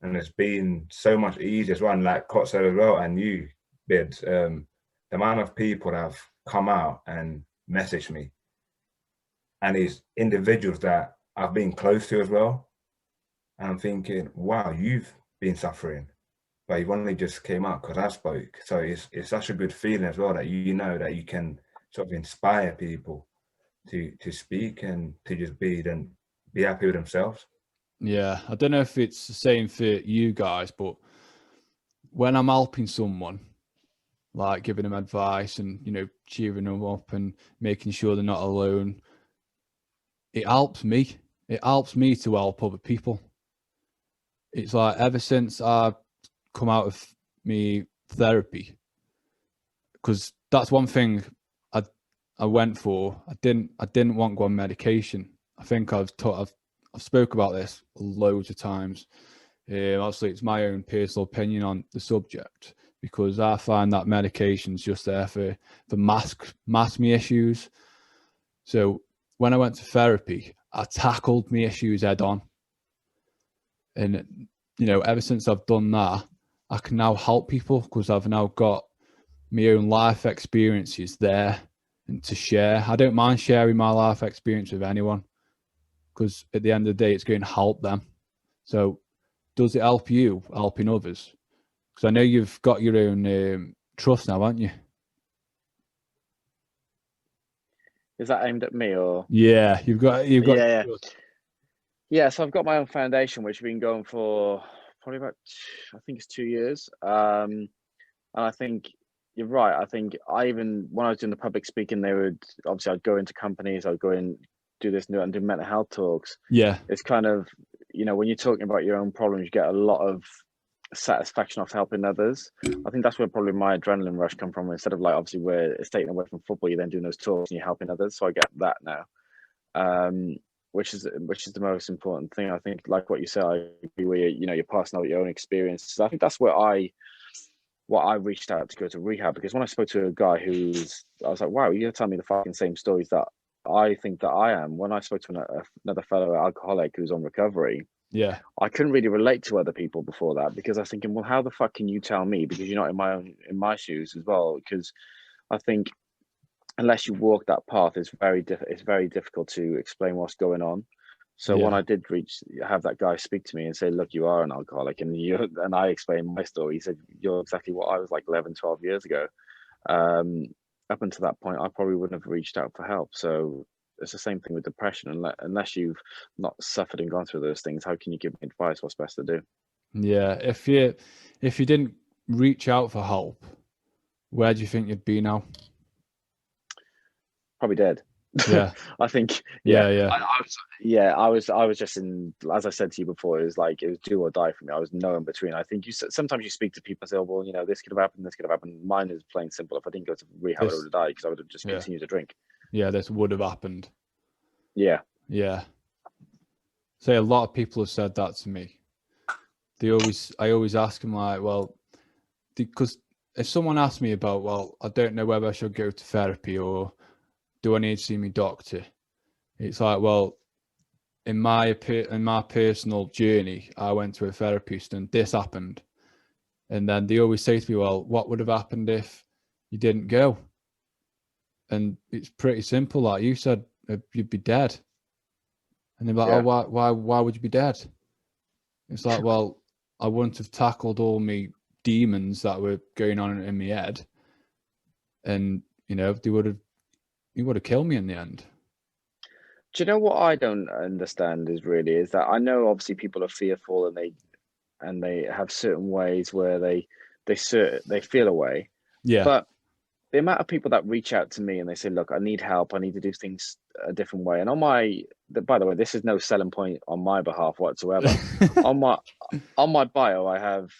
And it's been so much easier as well. And like Cot said as well, and you, Bidds, the amount of people that have come out and messaged me, and these individuals that I've been close to as well. And I'm thinking, wow, you've been suffering, but you've only just came out because I spoke. So it's such a good feeling as well that you know that you can sort of inspire people to speak and to just be happy with themselves. Yeah, I don't know if it's the same for you guys, but when I'm helping someone, like giving them advice and, you know, cheering them up and making sure they're not alone, it helps me. It helps me to help other people. It's like ever since I've come out of me therapy, because that's one thing I went for. I didn't want to go on medication. I think I've spoke about this loads of times. Obviously, it's my own personal opinion on the subject, because I find that medication's just there for mask me issues. So when I went to therapy, I tackled my issues head on. And, you know, ever since I've done that, I can now help people because I've now got my own life experiences there and to share. I don't mind sharing my life experience with anyone, because at the end of the day, it's going to help them. So does it help you helping others? Because I know you've got your own trust now, haven't you? Is that aimed at me or? Yeah, you've got. Yeah. So I've got my own foundation, which has been going for probably about, I think it's 2 years. And I think you're right. I think when I was doing the public speaking, I'd go into companies, I'd go in, do this and do mental health talks. Yeah. It's kind of, you know, when you're talking about your own problems, you get a lot of satisfaction of helping others. I think that's where probably my adrenaline rush come from. Instead of like, obviously where it's taken away from football, you're then doing those talks and you're helping others. So I get that now, which is the most important thing. I think, like what you said, I agree where you're passing out your own experiences. I think that's where I reached out to go to rehab, because when I spoke to a guy I was like, wow, you're telling me the fucking same stories that I think that I am. When I spoke to another fellow alcoholic who's on recovery, yeah, I couldn't really relate to other people before that, because I was thinking, well, how the fuck can you tell me? Because you're not in my shoes as well. Because I think unless you walk that path, it's very difficult to explain what's going on. So when I did have that guy speak to me and say, look, you are an alcoholic, and I explained my story, he said, you're exactly what I was like 11, 12 years ago. Up until that point, I probably wouldn't have reached out for help. So it's the same thing with depression. Unless you've not suffered and gone through those things, how can you give me advice what's best to do? Yeah. If you didn't reach out for help, where do you think you'd be now? Probably dead. Yeah. I think. Yeah. I was just in, as I said to you before, it was do or die for me. I was no in between. I think sometimes you speak to people and say, oh, well, you know, this could have happened, this could have happened. Mine is plain simple. If I didn't go to rehab, I would have died, because I would have just continued to drink. Yeah, this would have happened. Yeah. So a lot of people have said that to me. I always ask them, like, well, because if someone asks me about, well, I don't know whether I should go to therapy or do I need to see my doctor, it's like, well, in my personal journey, I went to a therapist and this happened. And then they always say to me, well, what would have happened if you didn't go? And it's pretty simple. Like you said, you'd be dead. And they're like, oh, why would you be dead? It's like, well, I wouldn't have tackled all my demons that were going on in my head. And, you know, he would have killed me in the end. Do you know what I don't understand is that I know obviously people are fearful and they have certain ways where they feel a way. Yeah. But the amount of people that reach out to me and they say, look, I need help, I need to do things a different way. And by the way, this is no selling point on my behalf whatsoever. on my bio, I have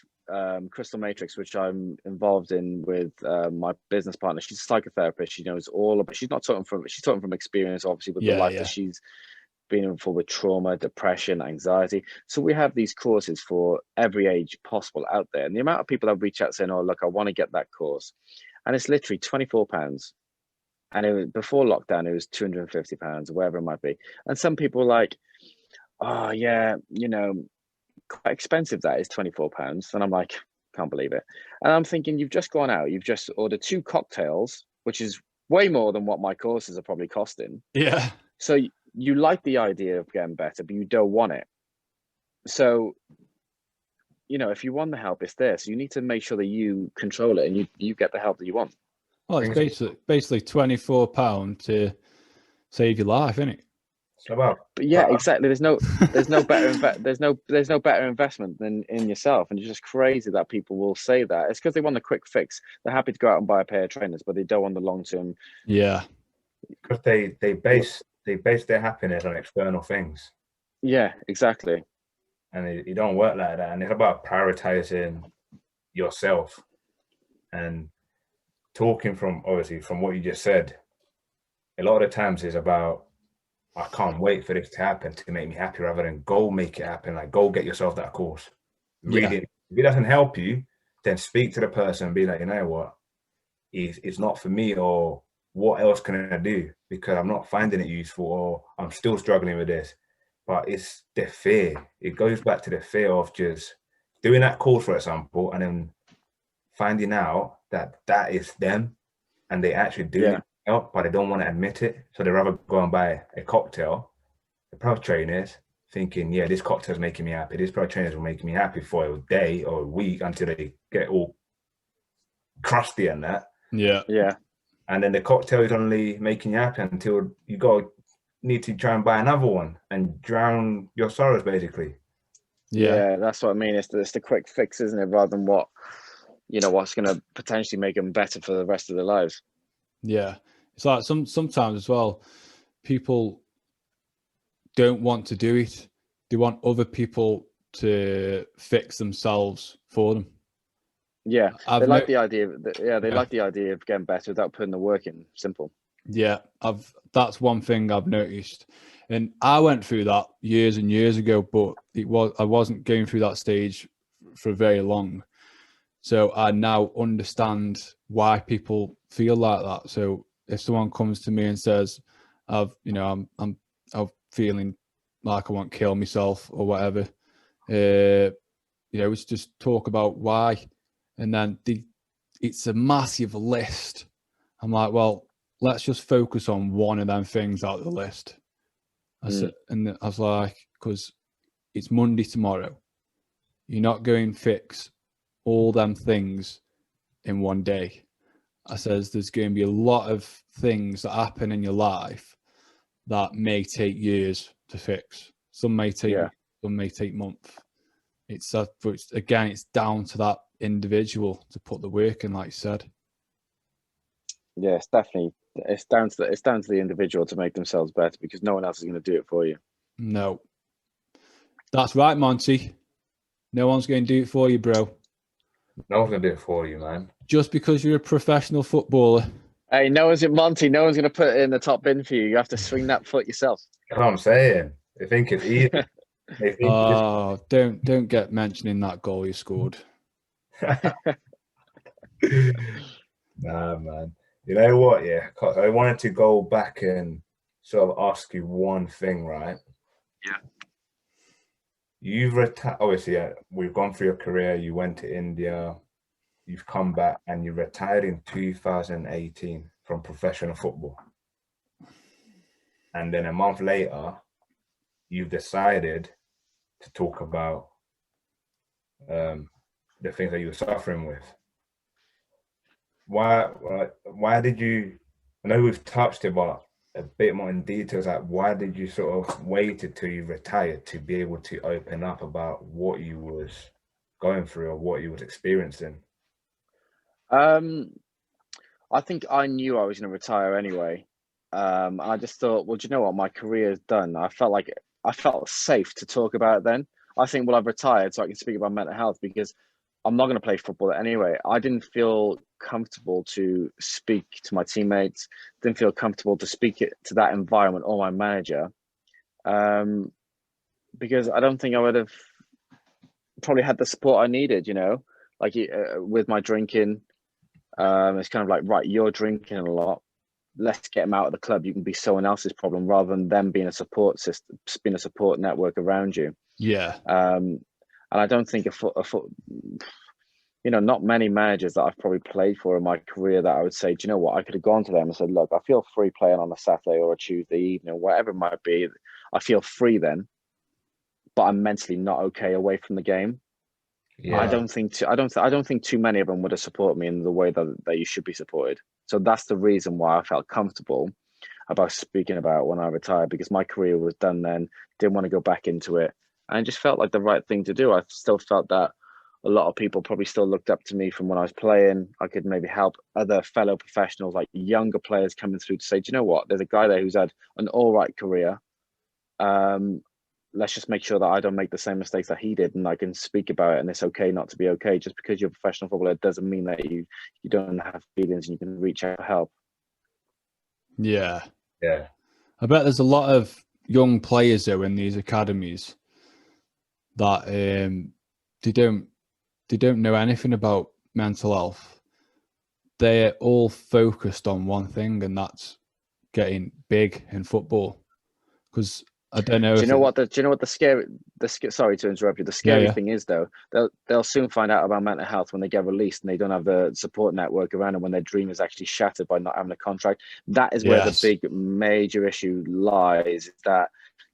Crystal Matrix, which I'm involved in with my business partner. She's a psychotherapist. She knows all about. She's talking from experience, obviously, with the life that she's been in for, with trauma, depression, anxiety. So we have these courses for every age possible out there. And the amount of people that reach out saying, "Oh, look, I want to get that course," and it's literally £24. And it was, before lockdown, it was £250 or whatever it might be. And some people were like, "Oh yeah, quite expensive, that is £24." And I'm like, can't believe it. And I'm thinking, you've just gone out, you've just ordered 2 cocktails, which is way more than what my courses are probably costing. Yeah. So you like the idea of getting better, but you don't want it. So, if you want the help, it's there. So you need to make sure that you control it and you get the help that you want. Well, it's basically £24 to save your life, isn't it? But yeah, exactly. There's no better investment than in yourself, and it's just crazy that people will say that. It's because they want a quick fix. They're happy to go out and buy a pair of trainers, but they don't want the long term. Yeah, because they base their happiness on external things. Yeah, exactly. And it don't work like that. And it's about prioritizing yourself and talking from what you just said. A lot of the times it's about, I can't wait for this to happen to make me happy, rather than go make it happen. Like, go get yourself that course. Read it. If it doesn't help you, then speak to the person and be like, you know what, it's not for me, or what else can I do? Because I'm not finding it useful, or I'm still struggling with this. But it's the fear. It goes back to the fear of just doing that course, for example, and then finding out that is them and they actually do it, but they don't want to admit it. So they rather go and buy a cocktail, the pro trainers, thinking, yeah, this cocktail's making me happy. This pro trainers will make me happy for a day or a week until they get all crusty and that. Yeah. Yeah. And then the cocktail is only making you happy until you need to try and buy another one and drown your sorrows, basically. Yeah, that's what I mean. It's the quick fix, isn't it? Rather than what's going to potentially make them better for the rest of their lives. Yeah. It's like sometimes as well, people don't want to do it. They want other people to fix themselves for them. Yeah, they like the idea. They like the idea of getting better without putting the work in. Simple. Yeah, that's one thing I've noticed, and I went through that years and years ago, but I wasn't going through that stage for very long. So I now understand why people feel like that. So if someone comes to me and says, I'm feeling like I want to kill myself or whatever, it's just talk about why. And then it's a massive list. I'm like, well, let's just focus on one of them things out of the list. And I was like, because it's Monday tomorrow. You're not going to fix all them things in one day. I says there's going to be a lot of things that happen in your life that may take years to fix. Some may take months. It's down to that individual to put the work in, like you said. Yeah, it's down to the individual to make themselves better, because no one else is going to do it for you. No, that's right, Monty. No one's going to do it for you, bro. No one's going to do it for you, man. Just because you're a professional footballer. Hey, Monty. No one's going to put it in the top bin for you. You have to swing that foot yourself. That's what I'm saying. They think it's easy. Don't get mentioning that goal you scored. Nah, man. You know what? Yeah, I wanted to go back and sort of ask you one thing, right? Yeah. You've retired. Obviously, we've gone through your career. You went to India. You've come back and you retired in 2018 from professional football. And then a month later, you've decided to talk about the things that you were suffering with. Why did you? I know we've touched it, but a bit more in details. Like, why did you sort of wait until you retired to be able to open up about what you was going through or what you was experiencing? I think I knew I was going to retire anyway. I just thought, well, do you know what? My career is done. I felt safe to talk about it then. I think, well, I've retired, so I can speak about mental health, because I'm not going to play football anyway. I didn't feel comfortable to speak to my teammates, didn't feel comfortable to speak it to that environment or my manager, because I don't think I would have probably had the support I needed, like with my drinking. It's kind of like, right, you're drinking a lot. Let's get them out of the club. You can be someone else's problem rather than them being a support system, being a support network around you. Yeah. And I don't think not many managers that I've probably played for in my career that I would say, do you know what, I could have gone to them and said, look, I feel free playing on a Saturday or a Tuesday evening, whatever it might be. I feel free then, but I'm mentally not okay away from the game. Yeah. I don't think too many of them would have supported me in the way that you should be supported. So that's the reason why I felt comfortable about speaking about when I retired, because my career was done then, didn't want to go back into it, and it just felt like the right thing to do. I still felt that a lot of people probably still looked up to me from when I was playing. I could maybe help other fellow professionals, like younger players coming through, to say, do you know what, there's a guy there who's had an all right career. Let's just make sure that I don't make the same mistakes that he did, and I can speak about it, and it's okay not to be okay. Just because you're a professional footballer doesn't mean that you don't have feelings and you can reach out for help. Yeah. Yeah. I bet there's a lot of young players though in these academies that they don't know anything about mental health. They're all focused on one thing, and that's getting big in football. Because I don't know. Do you know what the scary? Sorry to interrupt you. The scary thing is though, they'll soon find out about mental health when they get released and they don't have the support network around them, when their dream is actually shattered by not having a contract. That is where the big major issue lies. Is that,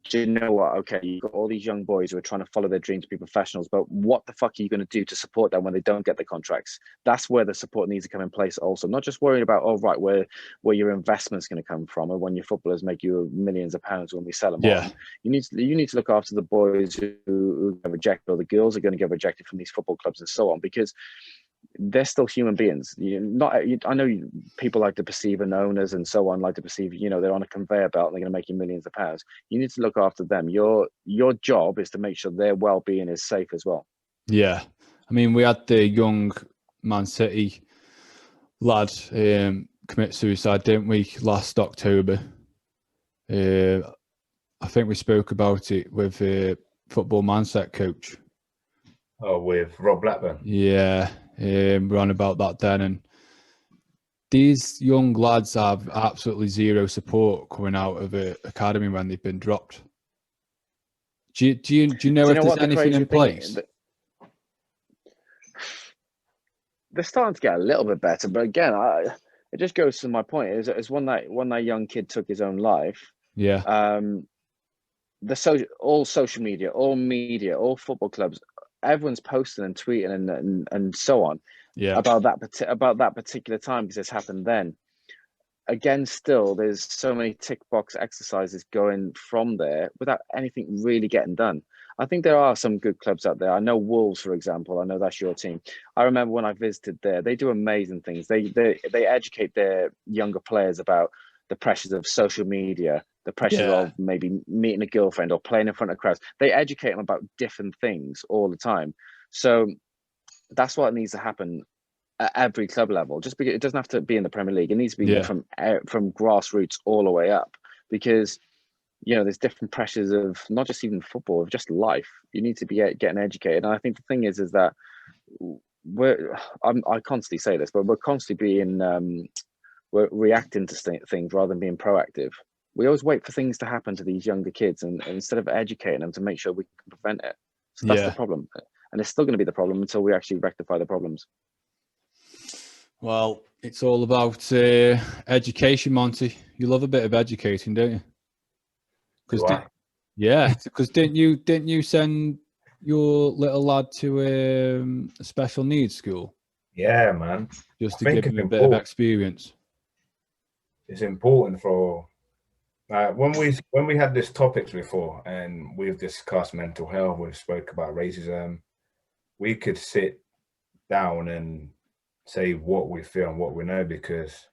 do you know what? Okay, you've got all these young boys who are trying to follow their dreams to be professionals, but what the fuck are you going to do to support them when they don't get the contracts? That's where the support needs to come in place also. Not just worrying about, where your investment's going to come from, or when your footballers make you millions of pounds when we sell them on. You need to look after the boys who get rejected, or the girls are going to get rejected from these football clubs and so on, because they're still human beings. I know people like to perceive, and owners and so on like to perceive, they're on a conveyor belt and they're going to make you millions of pounds. You need to look after them. Your job is to make sure their well-being is safe as well. Yeah. I mean, we had the young Man City lad commit suicide, didn't we, last October? I think we spoke about it with football mindset coach. Oh, with Rob Blackburn. Yeah. We're on about that then, and these young lads have absolutely zero support coming out of an academy when they've been dropped. Do you know if there's anything in place? They're starting to get a little bit better, but again, it just goes to my point. Is when that young kid took his own life. Yeah. All social media, all media, all football clubs, everyone's posting and tweeting and so on about that particular time, because it's happened then. Again, still, there's so many tick box exercises going from there without anything really getting done. I think there are some good clubs out there. I know Wolves, for example. I know that's your team. I remember when I visited there, they do amazing things. They educate their younger players about the pressures of social media, the pressures of maybe meeting a girlfriend or playing in front of crowds. They educate them about different things all the time. So that's what needs to happen at every club level. Just because it doesn't have to be in the Premier League, it needs to be from grassroots all the way up, because there's different pressures of not just even football, of just life. You need to be getting educated. And I think the thing is that I constantly say this, but we're constantly we're reacting to things rather than being proactive. We always wait for things to happen to these younger kids, and instead of educating them to make sure we can prevent it. So that's the problem. And it's still going to be the problem until we actually rectify the problems. Well, it's all about education, Monty. You love a bit of educating, don't you? Because didn't you send your little lad to a special needs school? Yeah, man. Just to give him a bit of experience. It's important for when we had this topics before, and we've discussed mental health, we've spoke about racism. We could sit down and say what we feel and what we know, because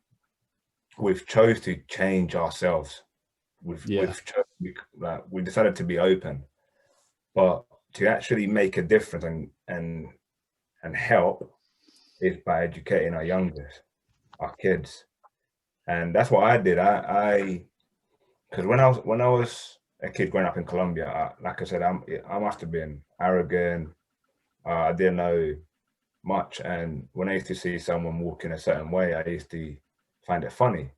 we've chose to change ourselves. We decided to be open, but to actually make a difference and and help is by educating our youngest, our kids. And that's what I did. Because when I was a kid growing up in Colombia, like I said, I must have been arrogant. I didn't know much. And when I used to see someone walking a certain way, I used to find it funny.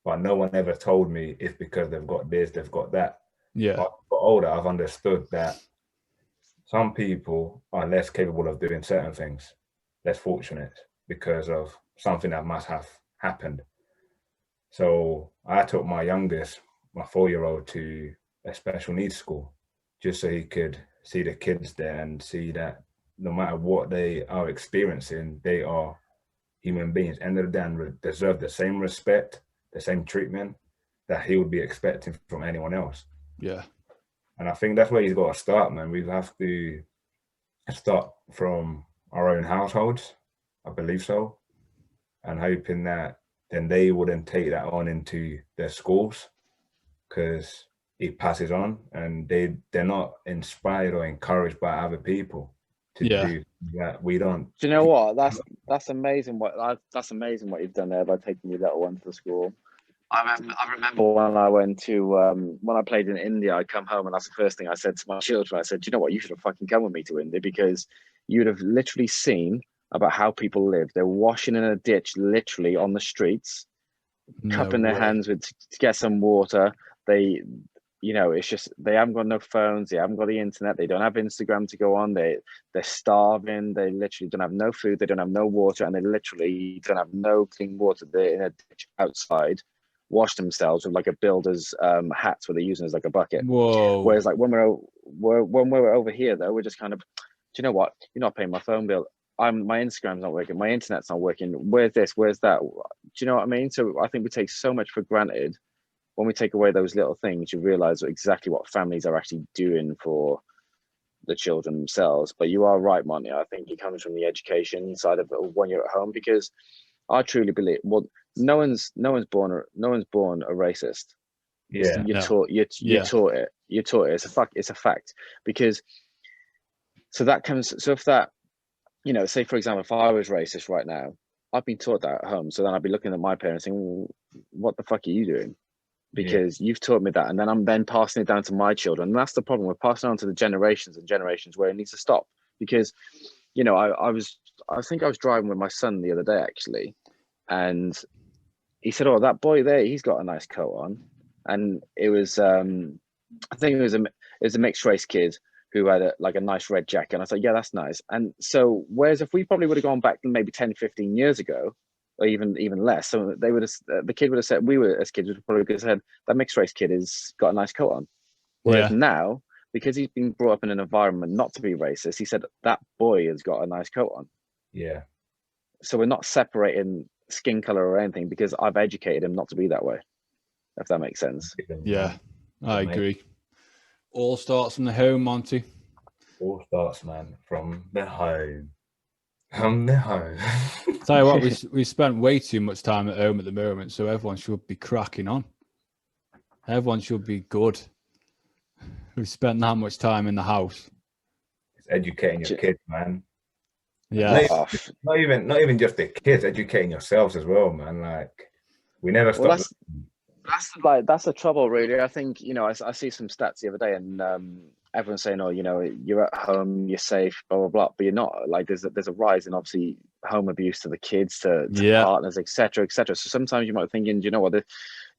But no one ever told me it's because they've got this, they've got that. Yeah. But as I got older, I've understood that some people are less capable of doing certain things, less fortunate because of something that must have happened. So I took my youngest, my 4-year-old, to a special needs school just so he could see the kids there and see that no matter what they are experiencing, they are human beings. End of the day, and deserve the same respect, the same treatment that he would be expecting from anyone else. Yeah. And I think that's where he's got to start, man. We have to start from our own households, I believe so, and hoping that then they wouldn't take that on into their schools, because it passes on and they're not inspired or encouraged by other people to do that. We don't. Do you know what? That's amazing. That's amazing what you've done there by taking your little one to school. I remember when I went to when I played in India, I come home and that's the first thing I said to my children. I said, "Do you know what? You should have fucking come with me to India, because you'd have literally seen about how people live. They're washing in a ditch, literally on the streets, cupping their hands to get some water. They, it's just they haven't got no phones. They haven't got the internet. They don't have Instagram to go on. They're starving. They literally don't have no food. They don't have no water, and they literally don't have no clean water. They're in a ditch outside, wash themselves with like a builder's hats, where they're using as like a bucket." Whoa. Whereas like when we're over here though, we're just kind of, do you know what? You're not paying my phone bill. My Instagram's not working. My internet's not working. Where's this? Where's that? Do you know what I mean? So I think we take so much for granted. When we take away those little things, you realize exactly what families are actually doing for the children themselves. But you are right, Monty. I think it comes from the education side of it when you're at home, because I truly believe, well, no one's born a racist. Yeah, You're taught it. It's a fact. Because so if that, say for example, if I was racist right now, I've been taught that at home. So then I'd be looking at my parents saying, well, what the fuck are you doing? Because you've taught me that, and then I'm then passing it down to my children. And that's the problem. We're passing on to the generations and generations where it needs to stop. Because, I think I was driving with my son the other day actually, and he said, "Oh, that boy there, he's got a nice coat on," and it was, I think it was a mixed race kid who had a nice red jacket. And I was like, "Yeah, that's nice." And so, whereas if we probably would have gone back maybe 10, 15 years ago, or even less, so they would have, the kid would have said, we were as kids would probably have said, "That mixed race kid has got a nice coat on." Whereas now, because he's been brought up in an environment not to be racist, he said, "That boy has got a nice coat on." Yeah. So we're not separating skin color or anything, because I've educated him not to be that way, if that makes sense. Yeah, I agree. All starts from the home, Monty. All starts, man, from the home. From the home. Tell you what, we spent way too much time at home at the moment, so everyone should be cracking on. Everyone should be good. We spent that much time in the house. It's educating your kids, man. Yeah. Not even just the kids, educating yourselves as well, man. Like, we never stop. Well, that's the trouble, really. I think, I see some stats the other day, and everyone's saying, "Oh, you're at home, you're safe, blah blah blah," but you're not. Like, there's a rise in obviously home abuse to the kids, to partners, etc., etc. So sometimes you might be thinking, "Do you know what?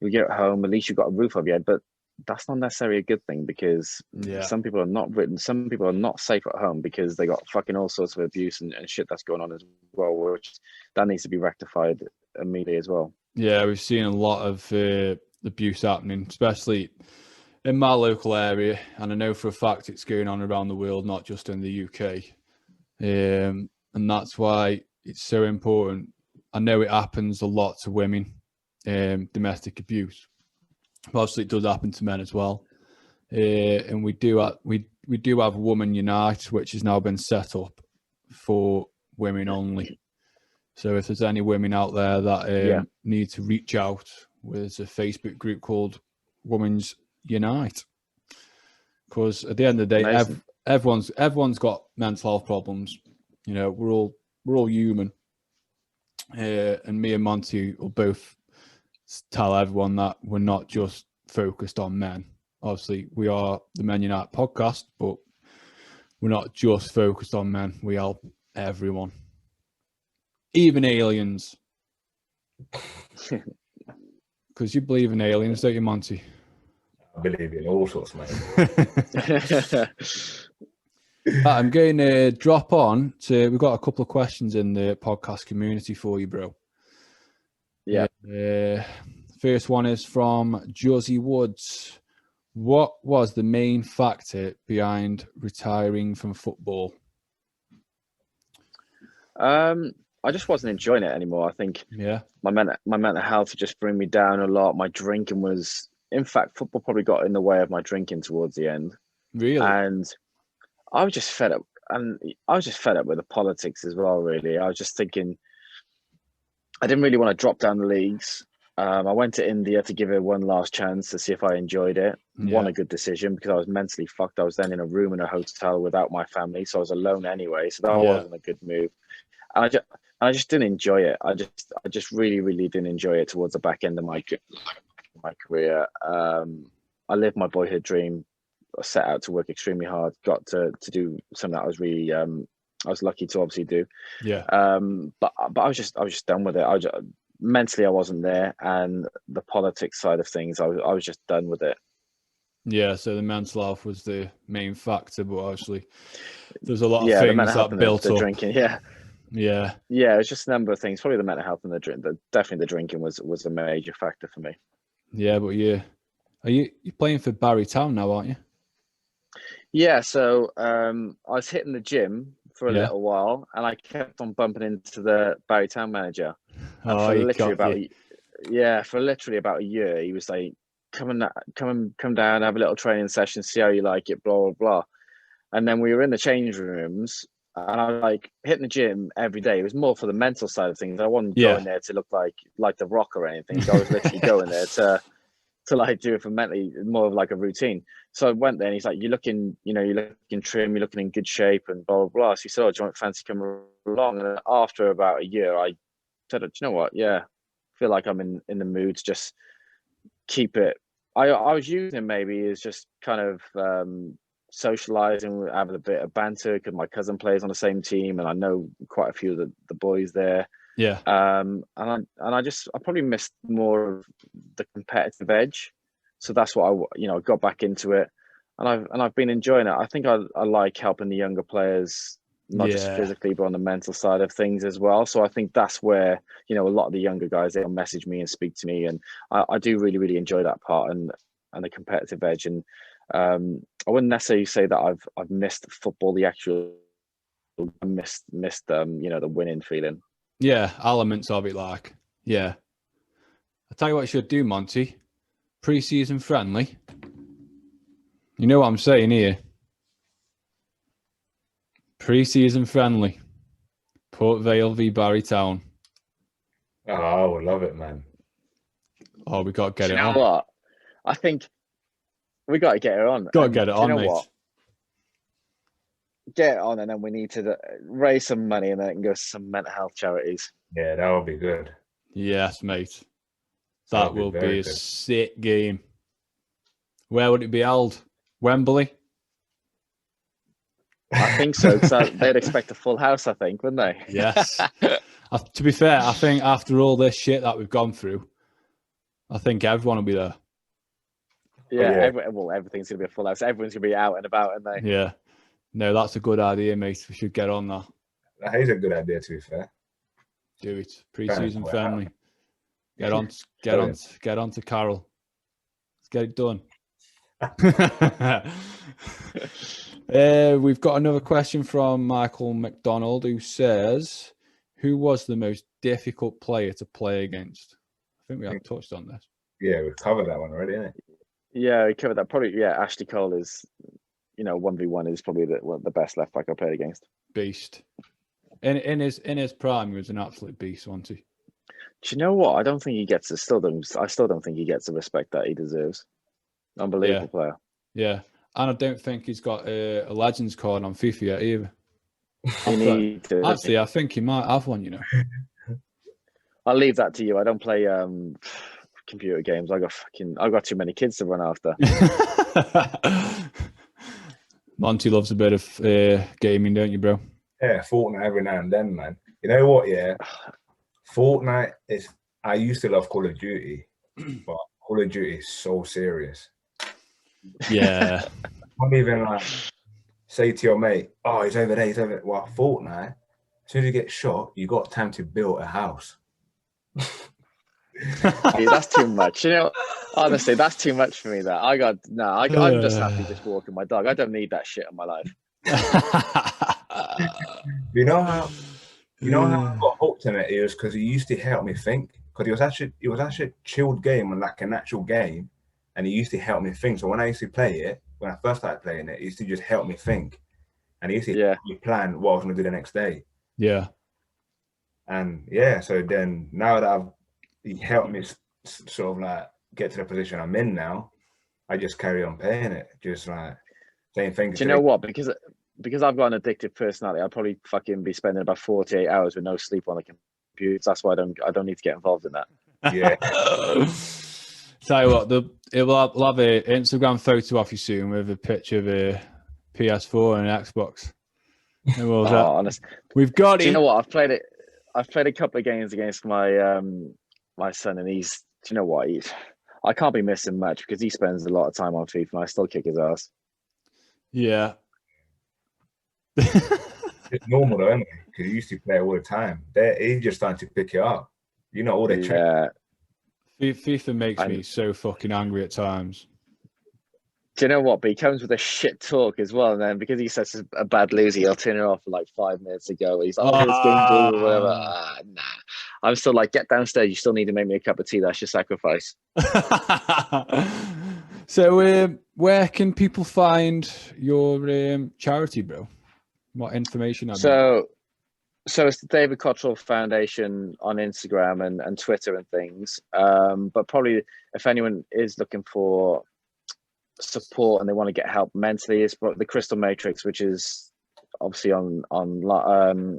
You get at home, at least you've got a roof over your head," but that's not necessarily a good thing, because some people are not safe at home because they got fucking all sorts of abuse and shit that's going on as well, which that needs to be rectified immediately as well. Yeah, we've seen a lot of abuse happening, especially in my local area, and I know for a fact it's going on around the world, not just in the UK. And that's why it's so important. I know it happens a lot to women, domestic abuse. But obviously, it does happen to men as well. And we do have Women Unite, which has now been set up for women only. So if there's any women out there that need to reach out, there's a Facebook group called Women's Unite. Because at the end of the day, everyone's got mental health problems. You know, we're all human, and me and Monty will both tell everyone that we're not just focused on men. Obviously, we are the Men Unite podcast, but we're not just focused on men. We help everyone, even aliens. Because you believe in aliens, don't you, Monty? I believe in all sorts, mate. I'm going to drop on to. We've got a couple of questions in the podcast community for you, bro. Yeah. First one is from Josie Woods. What was the main factor behind retiring from football? I just wasn't enjoying it anymore. I think my mental health would just bring me down a lot. My drinking was, in fact, football probably got in the way of my drinking towards the end. Really? And I was just fed up. And I was just fed up with the politics as well, really. I was just thinking, I didn't really want to drop down the leagues. I went to India to give it one last chance to see if I enjoyed it. Won a good decision because I was mentally fucked. I was then in a room in a hotel without my family, so I was alone anyway. So that wasn't a good move. And I just didn't enjoy it. I just really, really didn't enjoy it towards the back end of my career. I lived my boyhood dream. I set out to work extremely hard. Got to do something that I was really I was lucky to obviously do. Yeah. But I was just done with it. Mentally I wasn't there, and the politics side of things I was just done with it. Yeah, so the mental health was the main factor, but actually there's a lot of things that built up. Drinking, yeah, it was just a number of things. Probably the mental health and the drink. Definitely the drinking was a major factor for me. Yeah, but you're playing for Barry Town now, aren't you? Yeah, so I was hitting the gym for a little while, and I kept on bumping into the Barry Town manager. And for literally about a year, he was like, come down, have a little training session, see how you like it, blah blah blah. And then we were in the change rooms, and I was like hitting the gym every day. It was more for the mental side of things. I wasn't going there to look like the Rock or anything. I was literally going there to like do it for mentally, more of like a routine. So I went there, and he's like, you're looking trim, you're looking in good shape, and blah blah blah. So he said, oh, do you want fancy coming along? And after about a year, I said, do you know what? Yeah, I feel like I'm in the mood to just keep it. I was using it maybe as just kind of socializing, having a bit of banter because my cousin plays on the same team, and I know quite a few of the boys there. Yeah. And I probably missed more of the competitive edge, so that's what I got back into it, and I've been enjoying it. I think I like helping the younger players, not just physically, but on the mental side of things as well. So I think that's where, a lot of the younger guys, they'll message me and speak to me. And I do really, really enjoy that part and the competitive edge. And I wouldn't necessarily say that I've missed football, I missed the winning feeling. Yeah, elements of it, like. Yeah. I'll tell you what you should do, Monty. Pre-season friendly. You know what I'm saying here? Pre-season friendly. Port Vale v Barry Town. Oh, I would love it, man. Oh, we got to get it on. You know what? I think we got to get it on. Got to get it on, mate. What? Get it on, and then we need to raise some money, and then it can go to some mental health charities. Yeah, that would be good. Yes, mate. That will be a sick game. Where would it be held? Wembley? I think so, because they'd expect a full house, I think, wouldn't they? Yes. To be fair, I think after all this shit that we've gone through, I think everyone will be there. Yeah, everything's going to be a full house. Everyone's going to be out and about, aren't they? Yeah. No, that's a good idea, mate. We should get on that. That is a good idea, to be fair. Do it. Pre-season friendly. Get on to Carol. Let's get it done. We've got another question from Michael McDonald, who says, who was the most difficult player to play against? I think we have touched on this. Yeah, we've covered that one already, didn't we? Yeah, we covered that. Probably, Ashley Cole is, 1v1 is probably the best left back I played against. Beast. In his prime, he was an absolute beast, wasn't he? Do you know what? I don't think he gets I still don't think he gets the respect that he deserves. Unbelievable player. Yeah. And I don't think he's got a Legends card on FIFA yet either. Actually, I think he might have one, you know. I'll leave that to you. I don't play computer games. I've got too many kids to run after. Monty loves a bit of gaming, don't you, bro? Yeah, Fortnite every now and then, man. You know what? Yeah, Fortnite is. I used to love Call of Duty, but Call of Duty is so serious. Yeah. Not even like say to your mate, "Oh, he's over there. He's over there." Well, Fortnite. As soon as you get shot, you got time to build a house. Dude, that's too much. You know, honestly, that's too much for me. I'm just happy just walking my dog. I don't need that shit in my life. You know how I got hooked in it? It was because he used to help me think. Because it was actually a chilled game and like an actual game, and he used to help me think. So when I used to play it, when I first started playing it, he used to just help me think, and he used to help me plan what I was going to do the next day. Yeah. And yeah, so then now that he helped me sort of like get to the position I'm in now, I just carry on playing it, just like same thing. Do you know what? Because I've got an addictive personality, I'd probably fucking be spending about 48 hours with no sleep on the computer. That's why I don't need to get involved in that. Yeah. Tell you what, we'll have an Instagram photo off you soon with a picture of a PS4 and an Xbox. Honest. We've got it. Do you know what? I've played a couple of games against my my son, and he's. Do you know what? I can't be missing much because he spends a lot of time on FIFA, and I still kick his ass. Yeah. It's normal though, isn't it? Because you used to play all the time. He's just starting to pick it up. You know, all the tricks. FIFA makes me so fucking angry at times. Do you know what? But he comes with a shit talk as well, and then because he's such a bad loser, he'll turn it off for like 5 minutes ago. He's like, "Oh, it's game blue or whatever." Nah, I'm still like, get downstairs. You still need to make me a cup of tea. That's your sacrifice. So, where can people find your charity, bro? What information? So it's the David Cotterill Foundation on Instagram and Twitter and things. But probably if anyone is looking for support and they want to get help mentally, it's the Crystal Matrix, which is obviously online,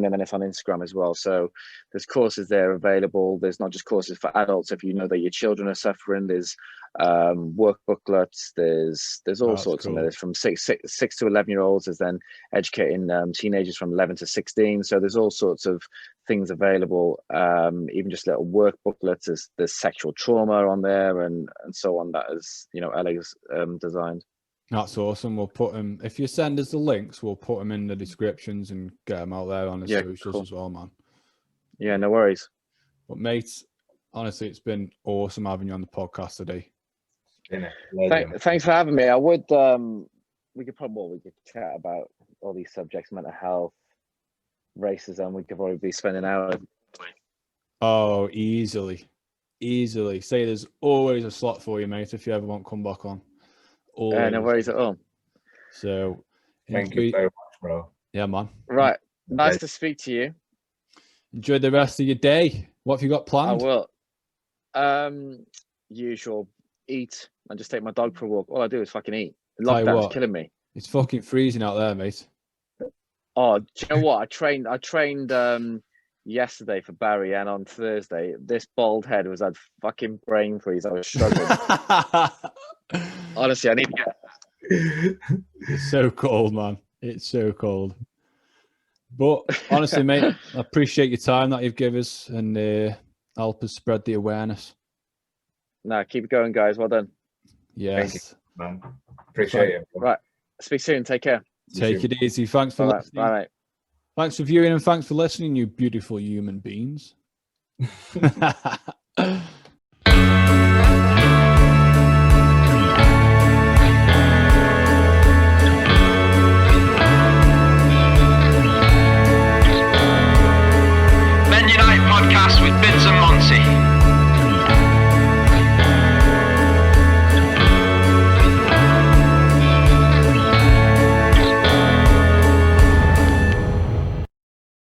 and then it's on Instagram as well. So there's courses there available. There's not just courses for adults. If you know that your children are suffering, there's work booklets. There's all sorts of there's from 6 to 11-year-olds. There's then educating teenagers from 11 to 16. So there's all sorts of things available. Even just little work booklets. There's sexual trauma on there and so on. That is, Alex designed. That's awesome. We'll put them, if you send us the links, we'll put them in the descriptions and get them out there on the socials as well, man. Yeah, no worries. But mate, honestly, it's been awesome having you on the podcast today. Thanks for having me. I would, we could chat about all these subjects, mental health, racism. We could probably be spending hours. Oh, easily. Say there's always a slot for you, mate, if you ever want to come back on. No worries at all. So thank you so much, bro. Yeah, man. Right. Nice to speak to you. Enjoy the rest of your day. What have you got planned? I will. Usual, eat and just take my dog for a walk. All I do is fucking eat. Lockdown's killing me. It's fucking freezing out there, mate. Oh, do you know what? I trained yesterday for Barry, and on Thursday, this bald head was had fucking brain freeze. I was struggling. Honestly, I need to get. It's so cold, man. It's so cold. But honestly, mate, I appreciate your time that you've given us and help us spread the awareness. No, keep it going, guys. Well done. Yes. Thank you, man. Appreciate it. Right. Speak soon. Take care. Take it easy. Thanks for listening. Bye, mate. Thanks for viewing and thanks for listening, you beautiful human beings.